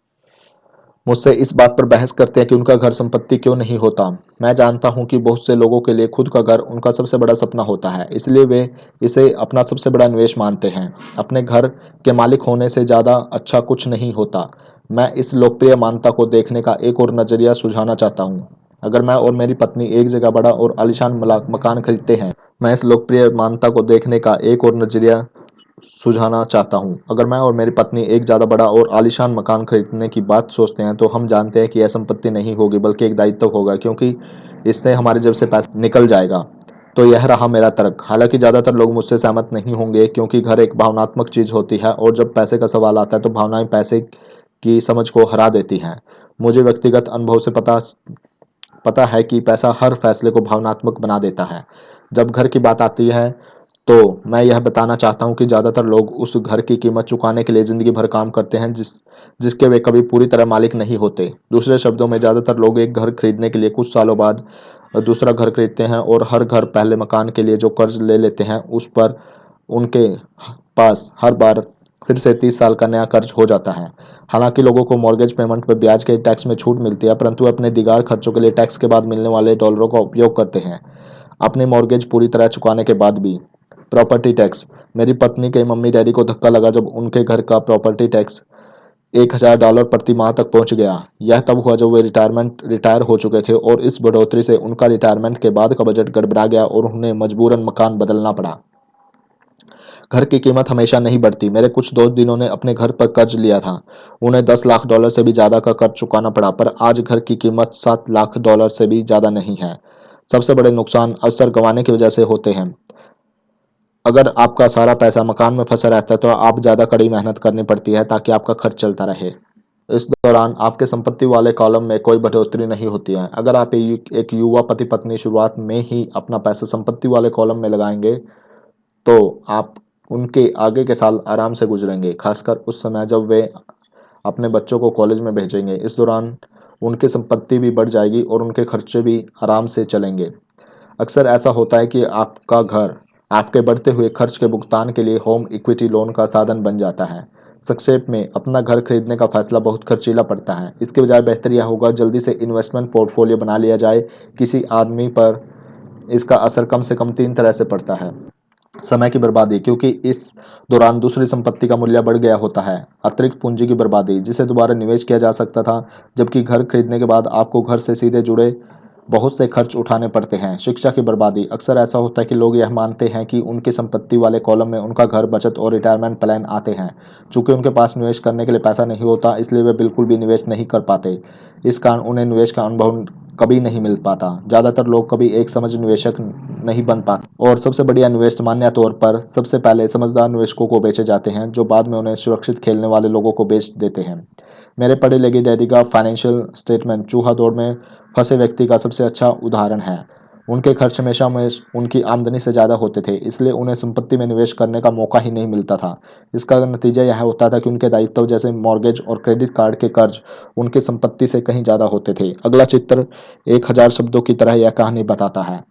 मुझसे इस बात पर बहस करते हैं कि उनका घर संपत्ति क्यों नहीं होता। मैं जानता हूं कि बहुत से लोगों के लिए खुद का घर उनका सबसे बड़ा सपना होता है, इसलिए वे इसे अपना सबसे बड़ा निवेश मानते हैं। अपने घर के मालिक होने से ज़्यादा अच्छा कुछ नहीं होता। मैं इस लोकप्रिय मान्यता को देखने का एक और नज़रिया सुझाना चाहता हूँ। अगर मैं और मेरी पत्नी एक जगह बड़ा और आलीशान मकान खरीदते हैं, मैं इस लोकप्रिय मान्यता को देखने का एक और नज़रिया सुझाना चाहता हूँ। अगर मैं और मेरी पत्नी एक ज़्यादा बड़ा और आलीशान मकान खरीदने की बात सोचते हैं, तो हम जानते हैं कि यह संपत्ति नहीं होगी बल्कि एक दायित्व होगा, क्योंकि इससे हमारे जेब से पैसा निकल जाएगा। तो यह रहा मेरा तर्क। हालांकि ज़्यादातर लोग मुझसे सहमत नहीं होंगे, क्योंकि घर एक भावनात्मक चीज़ होती है और जब पैसे का सवाल आता है तो भावनाएं पैसे की समझ को हरा देती हैं। मुझे व्यक्तिगत अनुभव से पता पता है कि पैसा हर फैसले को भावनात्मक बना देता है। जब घर की बात आती है तो मैं यह बताना चाहता हूँ कि ज़्यादातर लोग उस घर की कीमत चुकाने के लिए ज़िंदगी भर काम करते हैं जिसके वे कभी पूरी तरह मालिक नहीं होते। दूसरे शब्दों में, ज़्यादातर लोग एक घर खरीदने के लिए कुछ सालों बाद दूसरा घर खरीदते हैं, और हर घर पहले मकान के लिए जो कर्ज ले लेते हैं उस पर उनके पास हर बार फिर से 30 साल का नया कर्ज हो जाता है। हालांकि लोगों को मॉर्गेज पेमेंट पर ब्याज के टैक्स में छूट मिलती है, परंतु अपने दीगार खर्चों के लिए टैक्स के बाद मिलने वाले डॉलरों का उपयोग करते हैं अपनी मॉर्गेज पूरी तरह चुकाने के बाद भी। Property tax. मेरी पत्नी के मम्मी डैडी को धक्का लगा जब उनके घर का प्रॉपर्टी टैक्स $1000 प्रति माह तक पहुंच गया। यह तब हुआ जब वे रिटायर हो चुके थे, और इस बढ़ोतरी से उनका रिटायरमेंट के बाद का बजट गड़बड़ा गया और उन्हें मजबूरन मकान बदलना पड़ा। घर की कीमत हमेशा नहीं बढ़ती। मेरे कुछ दोस्त जिन्होंने अपने घर पर कर्ज लिया था, उन्हें $10 लाख से भी ज़्यादा का कर्ज चुकाना पड़ा, पर आज घर की कीमत $7 लाख से भी ज़्यादा नहीं है। सबसे बड़े नुकसान अवसर गंवाने की वजह से होते हैं। अगर आपका सारा पैसा मकान में फंसा रहता है तो आप ज़्यादा कड़ी मेहनत करनी पड़ती है ताकि आपका खर्च चलता रहे। इस दौरान आपके संपत्ति वाले कॉलम में कोई बढ़ोतरी नहीं होती है। अगर आप एक युवा पति पत्नी शुरुआत में ही अपना पैसा संपत्ति वाले कॉलम में लगाएंगे, तो आप उनके आगे के साल आराम से गुजरेंगे, खासकर उस समय जब वे अपने बच्चों को कॉलेज में भेजेंगे। इस दौरान उनकी संपत्ति भी बढ़ जाएगी और उनके खर्चे भी आराम से चलेंगे। अक्सर ऐसा होता है कि आपका घर आपके बढ़ते हुए खर्च के भुगतान के लिए होम इक्विटी लोन का साधन बन जाता है। संक्षेप में, अपना घर खरीदने का फैसला बहुत खर्चीला पड़ता है। इसके बजाय बेहतर यह होगा जल्दी से इन्वेस्टमेंट पोर्टफोलियो बना लिया जाए। किसी आदमी पर इसका असर कम से कम 3 तरह से पड़ता है। समय की बर्बादी, क्योंकि इस दौरान दूसरी संपत्ति का मूल्य बढ़ गया होता है। अतिरिक्त पूंजी की बर्बादी, जिसे दोबारा निवेश किया जा सकता था, जबकि घर खरीदने के बाद आपको घर से सीधे जुड़े बहुत से खर्च उठाने पड़ते हैं। शिक्षा की बर्बादी, अक्सर ऐसा होता है कि लोग यह मानते हैं कि उनकी संपत्ति वाले कॉलम में उनका घर, बचत और रिटायरमेंट प्लान आते हैं। चूंकि उनके पास निवेश करने के लिए पैसा नहीं होता, इसलिए वे बिल्कुल भी निवेश नहीं कर पाते। इस कारण उन्हें निवेश का अनुभव कभी नहीं मिल पाता। ज़्यादातर लोग कभी एक समझ निवेशक नहीं बन पाते, और सबसे बढ़िया निवेश सामान्य तौर पर सबसे पहले समझदार निवेशकों को बेचे जाते हैं, जो बाद में उन्हें सुरक्षित खेलने वाले लोगों को बेच देते हैं। मेरे पढ़े लिखे डैडी का फाइनेंशियल स्टेटमेंट चूहा दौड़ में फंसे व्यक्ति का सबसे अच्छा उदाहरण है। उनके खर्च हमेशा में उनकी आमदनी से ज़्यादा होते थे, इसलिए उन्हें संपत्ति में निवेश करने का मौका ही नहीं मिलता था। इसका नतीजा यह होता था कि उनके दायित्व जैसे मॉर्गेज और क्रेडिट कार्ड के कर्ज उनकी संपत्ति से कहीं ज़्यादा होते थे। अगला चित्र 1000 शब्दों की तरह यह कहानी बताता है।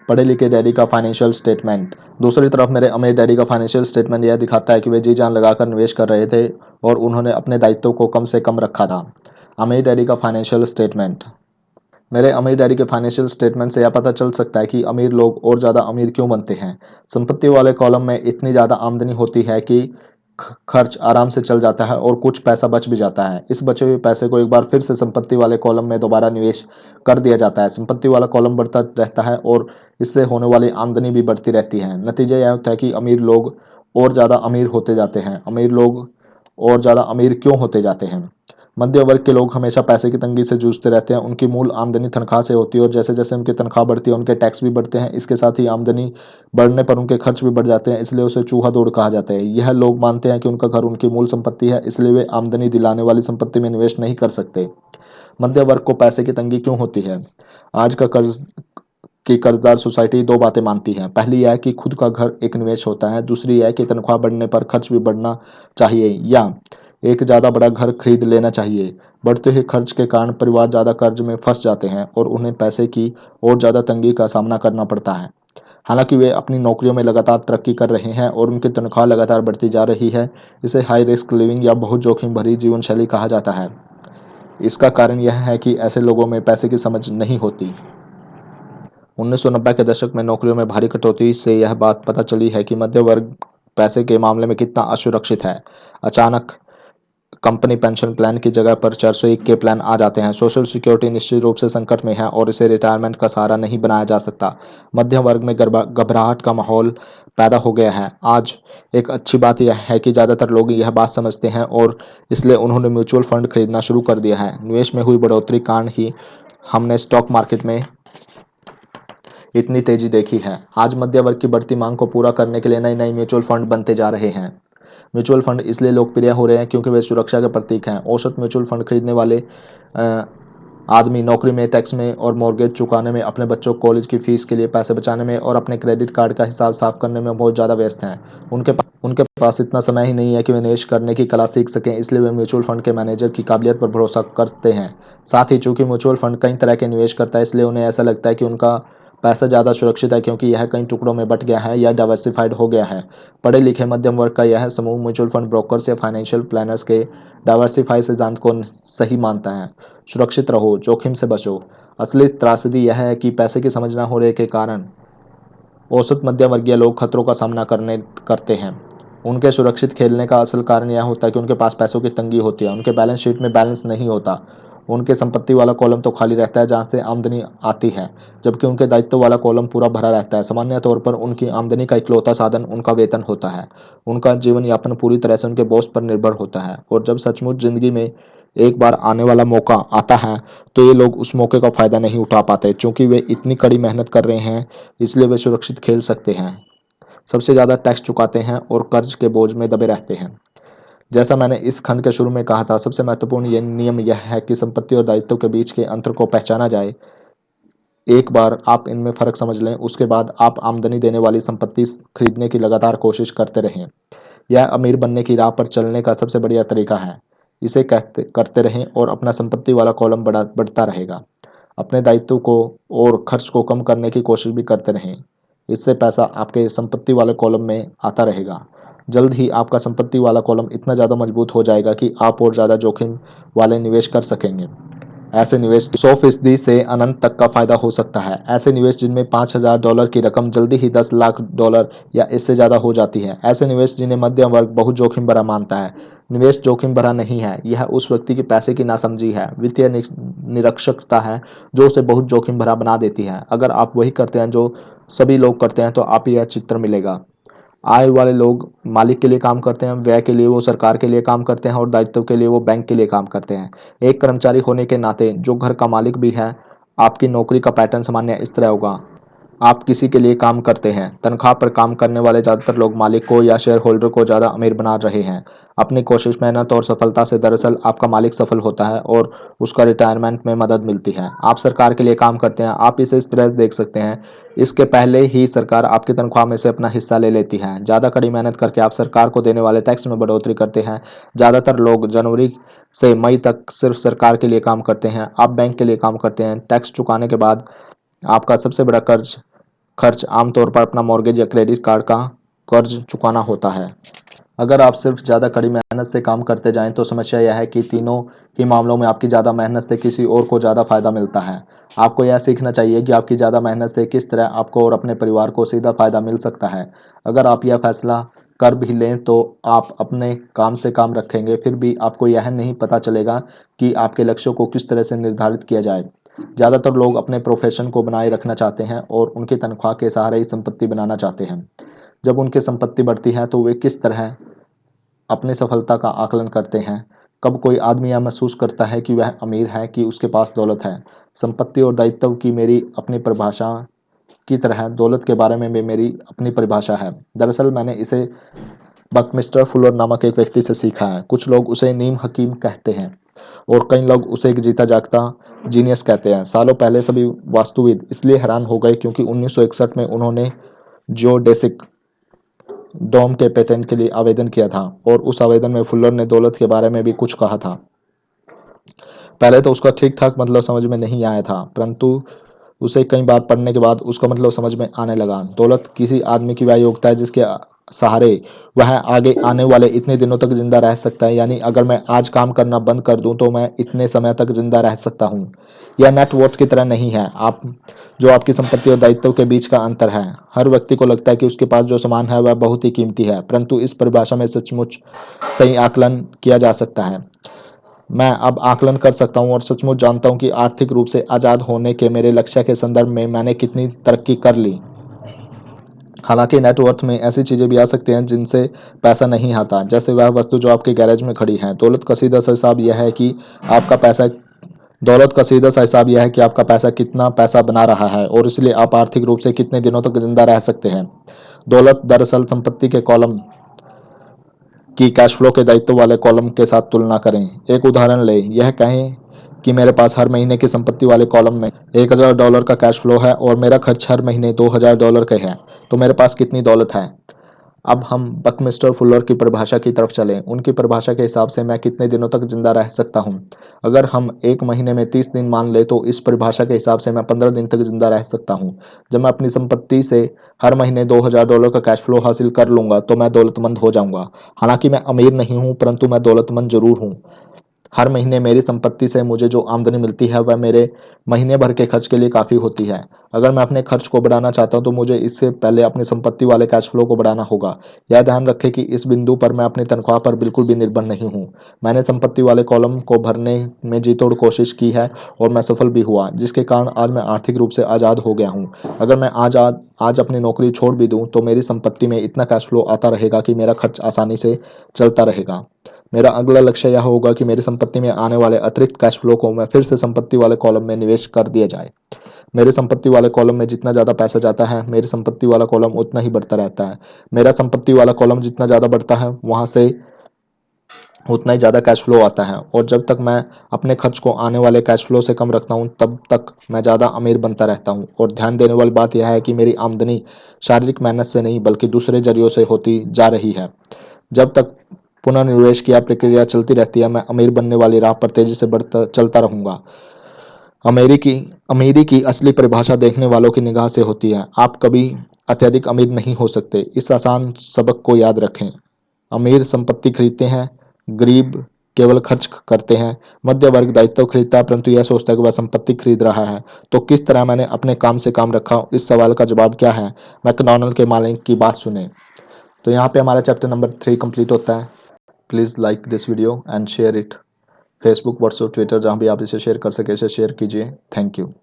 पढ़े लिखे डैडी का फाइनेंशियल स्टेटमेंट। दूसरी तरफ मेरे अमीर डैडी का फाइनेंशियल स्टेटमेंट यह दिखाता है कि वे जी जान लगाकर निवेश कर रहे थे और उन्होंने अपने दायित्व को कम से कम रखा था। अमीर डैडी का फाइनेंशियल स्टेटमेंट। मेरे अमीर डैडी के फाइनेंशियल स्टेटमेंट से यह पता चल सकता है कि अमीर लोग और ज़्यादा अमीर क्यों बनते हैं। संपत्ति वाले कॉलम में इतनी ज़्यादा आमदनी होती है कि खर्च आराम से चल जाता है और कुछ पैसा बच भी जाता है। इस बचे हुए पैसे को एक बार फिर से संपत्ति वाले कॉलम में दोबारा निवेश कर दिया जाता है। संपत्ति वाला कॉलम बढ़ता रहता है और इससे होने वाली आमदनी भी बढ़ती रहती है। नतीजा यह होता है कि अमीर लोग और ज़्यादा अमीर होते जाते हैं। अमीर लोग और ज़्यादा अमीर क्यों होते जाते हैं? मध्य वर्ग के लोग हमेशा पैसे की तंगी से जूझते रहते हैं। उनकी मूल आमदनी तनख्वाह से होती है और जैसे जैसे उनकी तनख्वाह बढ़ती है, उनके टैक्स भी बढ़ते हैं। इसके साथ ही आमदनी बढ़ने पर उनके खर्च भी बढ़ जाते हैं, इसलिए उसे चूहा दौड़ कहा जाता है। यह लोग मानते हैं कि उनका घर उनकी मूल संपत्ति है, इसलिए वे आमदनी दिलाने वाली संपत्ति में निवेश नहीं कर सकते। मध्य वर्ग को पैसे की तंगी क्यों होती है? आज का कर्जदार सोसाइटी दो बातें मानती है। पहली यह है कि खुद का घर एक निवेश होता है। दूसरी यह है कि तनख्वाह बढ़ने पर खर्च भी बढ़ना चाहिए या एक ज़्यादा बड़ा घर खरीद लेना चाहिए। बढ़ते हुए खर्च के कारण परिवार ज़्यादा कर्ज में फंस जाते हैं और उन्हें पैसे की और ज़्यादा तंगी का सामना करना पड़ता है। हालांकि वे अपनी नौकरियों में लगातार तरक्की कर रहे हैं और उनकी तनख्वाह लगातार बढ़ती जा रही है। इसे हाई रिस्क लिविंग या बहुत जोखिम भरी जीवन शैली कहा जाता है। इसका कारण यह है कि ऐसे लोगों में पैसे की समझ नहीं होती। 1990 के दशक में नौकरियों में भारी कटौती से यह बात पता चली है कि मध्य वर्ग पैसे के मामले में कितना असुरक्षित है। अचानक कंपनी पेंशन प्लान की जगह पर 401 के प्लान आ जाते हैं। सोशल सिक्योरिटी निश्चित रूप से संकट में है और इसे रिटायरमेंट का सहारा नहीं बनाया जा सकता। मध्यम वर्ग में घबराहट का माहौल पैदा हो गया है। आज एक अच्छी बात यह है कि ज़्यादातर लोग यह बात समझते हैं और इसलिए उन्होंने म्यूचुअल फंड खरीदना शुरू कर दिया है। निवेश में हुई बढ़ोतरी कारण ही हमने स्टॉक मार्केट में इतनी तेजी देखी है। आज मध्य वर्ग की बढ़ती मांग को पूरा करने के लिए नए नए म्यूचुअल फंड बनते जा रहे हैं। म्यूचुअल फंड इसलिए लोकप्रिय हो रहे हैं क्योंकि वे सुरक्षा के प्रतीक हैं। औसत म्यूचुअल फंड खरीदने वाले आदमी नौकरी में, टैक्स में और मॉर्गेज चुकाने में, अपने बच्चों को कॉलेज की फीस के लिए पैसे बचाने में और अपने क्रेडिट कार्ड का हिसाब साफ करने में बहुत ज़्यादा व्यस्त हैं। उनके पास इतना समय ही नहीं है कि वे निवेश करने की कला सीख सकें, इसलिए वे म्यूचुअल फंड के मैनेजर की काबिलियत पर भरोसा करते हैं। साथ ही चूंकि म्यूचुअल फंड कई तरह के निवेश करता है, इसलिए उन्हें ऐसा लगता है कि उनका पैसा ज़्यादा सुरक्षित है क्योंकि यह कई टुकड़ों में बट गया है या डाइवर्सिफाइड हो गया है। पढ़े लिखे मध्यम वर्ग का यह समूह म्यूचुअल फंड ब्रोकर्स या फाइनेंशियल प्लानर्स के डाइवर्सिफाई सिद्धांत को सही मानता है। सुरक्षित रहो, जोखिम से बचो। असली त्रासदी यह है कि पैसे की समझ न होने के कारण औसत मध्यवर्गीय लोग खतरों का सामना करते हैं। उनके सुरक्षित खेलने का असल कारण यह होता है कि उनके पास पैसों की तंगी होती है। उनके बैलेंस शीट में बैलेंस नहीं होता। उनके संपत्ति वाला कॉलम तो खाली रहता है जहाँ से आमदनी आती है, जबकि उनके दायित्व वाला कॉलम पूरा भरा रहता है। सामान्य तौर पर उनकी आमदनी का इकलौता साधन उनका वेतन होता है। उनका जीवन यापन पूरी तरह से उनके बॉस पर निर्भर होता है और जब सचमुच जिंदगी में एक बार आने वाला मौका आता है तो ये लोग उस मौके का फ़ायदा नहीं उठा पाते। चूंकि वे इतनी कड़ी मेहनत कर रहे हैं, इसलिए वे सुरक्षित खेल सकते हैं, सबसे ज़्यादा टैक्स चुकाते हैं और कर्ज के बोझ में दबे रहते हैं। जैसा मैंने इस खंड के शुरू में कहा था, सबसे महत्वपूर्ण नियम यह है कि संपत्ति और दायित्व के बीच के अंतर को पहचाना जाए। एक बार आप इनमें फ़र्क समझ लें, उसके बाद आप आमदनी देने वाली संपत्ति खरीदने की लगातार कोशिश करते रहें। यह अमीर बनने की राह पर चलने का सबसे बढ़िया तरीका है। इसे करते रहें और अपना संपत्ति वाला कॉलम बढ़ता रहेगा। अपने दायित्व को और खर्च को कम करने की कोशिश भी करते रहें। इससे पैसा आपके संपत्ति वाले कॉलम में आता रहेगा। जल्द ही आपका संपत्ति वाला कॉलम इतना ज़्यादा मजबूत हो जाएगा कि आप और ज़्यादा जोखिम वाले निवेश कर सकेंगे। ऐसे निवेश 100% से अनंत तक का फायदा हो सकता है। ऐसे निवेश जिनमें $5,000 की रकम जल्दी ही $10 लाख या इससे ज़्यादा हो जाती है। ऐसे निवेश जिन्हें मध्यम वर्ग बहुत जोखिम भरा मानता है। निवेश जोखिम भरा नहीं है, यह उस व्यक्ति के पैसे की नासमझी है, वित्तीय निरक्षरता है जो उसे बहुत जोखिम भरा बना देती है। अगर आप वही करते हैं जो सभी लोग करते हैं तो आप यह चित्र मिलेगा। आय वाले लोग मालिक के लिए काम करते हैं, व्यय के लिए वो सरकार के लिए काम करते हैं और दायित्व के लिए वो बैंक के लिए काम करते हैं। एक कर्मचारी होने के नाते जो घर का मालिक भी है, आपकी नौकरी का पैटर्न सामान्य इस तरह होगा। आप किसी के लिए काम करते हैं। तनख्वाह पर काम करने वाले ज़्यादातर लोग मालिक को या शेयर होल्डर को ज़्यादा अमीर बना रहे हैं। अपनी कोशिश, मेहनत और सफलता से दरअसल आपका मालिक सफल होता है और उसका रिटायरमेंट में मदद मिलती है। आप सरकार के लिए काम करते हैं। आप इसे इस तरह देख सकते हैं, इसके पहले ही सरकार आपकी तनख्वाह में से अपना हिस्सा ले लेती है। ज़्यादा कड़ी मेहनत करके आप सरकार को देने वाले टैक्स में बढ़ोतरी करते हैं। ज़्यादातर लोग जनवरी से मई तक सिर्फ सरकार के लिए काम करते हैं। आप बैंक के लिए काम करते हैं। टैक्स चुकाने के बाद आपका सबसे बड़ा खर्च आमतौर पर अपना मॉर्गेज या क्रेडिट कार्ड का कर्ज चुकाना होता है। अगर आप सिर्फ ज़्यादा कड़ी मेहनत से काम करते जाएं तो समस्या यह है कि तीनों ही मामलों में आपकी ज़्यादा मेहनत से किसी और को ज़्यादा फायदा मिलता है। आपको यह सीखना चाहिए कि आपकी ज़्यादा मेहनत से किस तरह आपको और अपने परिवार को सीधा फायदा मिल सकता है। अगर आप यह फैसला कर भी लें तो आप अपने काम से काम रखेंगे, फिर भी आपको यह नहीं पता चलेगा कि आपके लक्ष्यों को किस तरह से निर्धारित किया जाए। ज़्यादातर लोग अपने प्रोफेशन को बनाए रखना चाहते हैं और उनकी तनख्वाह के सहारे ही संपत्ति बनाना चाहते हैं। जब उनकी संपत्ति बढ़ती है तो वे किस तरह अपनी सफलता का आकलन करते हैं। कब कोई आदमी यह महसूस करता है कि वह अमीर है कि उसके पास दौलत है। संपत्ति और दायित्व की मेरी अपनी परिभाषा की तरह दौलत के बारे में भी मेरी अपनी परिभाषा है। दरअसल मैंने इसे बकमिस्टर फुलर नामक एक व्यक्ति से सीखा है। कुछ लोग उसे नीम हकीम कहते हैं और कई लोग उसे एक जीता जागता जीनियस कहते हैं। सालों पहले सभी वास्तुविद इसलिए हैरान हो गए क्योंकि 1961 में उन्होंने जियोडेसिक डोम के पेटेंट के लिए आवेदन किया था और उस आवेदन में फुल्लर ने दौलत के बारे में भी कुछ कहा था। पहले तो उसका ठीक ठाक मतलब समझ में नहीं आया था, परंतु उसे कई बार पढ़ने के बाद उसका मतलब समझ में आने लगा। दौलत किसी आदमी की वह योग्यता है जिसके सहारे वह आगे आने वाले इतने दिनों तक जिंदा रह सकता है। यानी अगर मैं आज काम करना बंद कर दूं तो मैं इतने समय तक जिंदा रह सकता हूं। यह नेटवर्थ की तरह नहीं है आप जो आपकी संपत्ति और दायित्व के बीच का अंतर है। हर व्यक्ति को लगता है कि उसके पास जो सामान है वह बहुत ही कीमती है, परंतु इस परिभाषा में सचमुच सही आकलन किया जा सकता है। मैं अब आकलन कर सकता हूं और सचमुच जानता हूं कि आर्थिक रूप से आज़ाद होने के मेरे लक्ष्य के संदर्भ में मैंने कितनी तरक्की कर ली। हालांकि नेटवर्थ में ऐसी चीजें भी आ सकती हैं जिनसे पैसा नहीं आता, जैसे वह वस्तु जो आपके गैरेज में खड़ी है। दौलत का सीधा सा हिसाब यह है कि आपका पैसा कितना पैसा बना रहा है और इसलिए आप आर्थिक रूप से कितने दिनों तक जिंदा रह सकते हैं। दौलत दरअसल संपत्ति के कॉलम की कैश फ्लो के दायित्व वाले कॉलम के साथ तुलना करें। एक उदाहरण लें, यह कहें कि मेरे पास हर महीने की संपत्ति वाले कॉलम में $1,000 का कैश फ्लो है और मेरा खर्च हर महीने $2,000 के है, तो मेरे पास कितनी दौलत है। अब हम बकमिस्टर फुलर की परिभाषा की तरफ चलें। उनकी परिभाषा के हिसाब से मैं कितने दिनों तक जिंदा रह सकता हूं। अगर हम एक महीने में 30 दिन मान लें तो इस परिभाषा के हिसाब से मैं 15 दिन तक जिंदा रह सकता हूं। जब मैं अपनी संपत्ति से हर महीने $2,000 का कैश फ्लो हासिल कर लूंगा तो मैं दौलतमंद हो जाऊंगा। हालांकि मैं अमीर नहीं हूं, परंतु मैं दौलतमंद जरूर हूं। हर महीने मेरी संपत्ति से मुझे जो आमदनी मिलती है वह मेरे महीने भर के खर्च के लिए काफ़ी होती है। अगर मैं अपने खर्च को बढ़ाना चाहता हूं तो मुझे इससे पहले अपनी संपत्ति वाले कैश फ्लो को बढ़ाना होगा। यह ध्यान रखें कि इस बिंदु पर मैं अपनी तनख्वाह पर बिल्कुल भी निर्भर नहीं हूं। मैंने संपत्ति वाले कॉलम को भरने में जी तोड़ कोशिश की है और मैं सफल भी हुआ, जिसके कारण आज मैं आर्थिक रूप से आज़ाद हो गया हूँ। अगर मैं आज अपनी नौकरी छोड़ भी दूं तो मेरी संपत्ति में इतना कैश फ्लो आता रहेगा कि मेरा खर्च आसानी से चलता रहेगा। मेरा अगला लक्ष्य यह होगा कि मेरी संपत्ति में आने वाले अतिरिक्त कैश फ्लो को मैं फिर से संपत्ति वाले कॉलम में निवेश कर दिया जाए। मेरे संपत्ति वाले कॉलम में जितना ज़्यादा पैसा जाता है, मेरी संपत्ति वाला कॉलम उतना ही बढ़ता रहता है। मेरा संपत्ति वाला कॉलम जितना ज़्यादा बढ़ता है, वहां से उतना ही ज़्यादा कैश फ्लो आता है और जब तक मैं अपने खर्च को आने वाले कैश फ्लो से कम रखता हूँ तब तक मैं ज़्यादा अमीर बनता रहता हूँ। और ध्यान देने वाली बात यह है कि मेरी आमदनी शारीरिक मेहनत से नहीं बल्कि दूसरे जरियों से होती जा रही है। जब तक पुनर्निवेश की प्रक्रिया चलती रहती है, मैं अमीर बनने वाली राह पर तेजी से बढ़ता चलता रहूंगा। अमेरी की अमीरी की असली परिभाषा देखने वालों की निगाह से होती है। आप कभी अत्यधिक अमीर नहीं हो सकते। इस आसान सबक को याद रखें। अमीर संपत्ति खरीदते हैं, गरीब केवल खर्च करते हैं। मध्य वर्ग दायित्व खरीदता है परंतु यह सोचता है कि वह संपत्ति खरीद रहा है। तो किस तरह मैंने अपने काम से काम रखा? इस सवाल का जवाब क्या है? मैकडॉनल्ड के मालिक की बात सुने। तो यहाँ पे हमारा चैप्टर नंबर 3 कंप्लीट होता है। Please like this video and share it. Facebook, WhatsApp, Twitter जहाँ भी आप इसे शेयर कर सके इसे शेयर कीजिए। Thank you.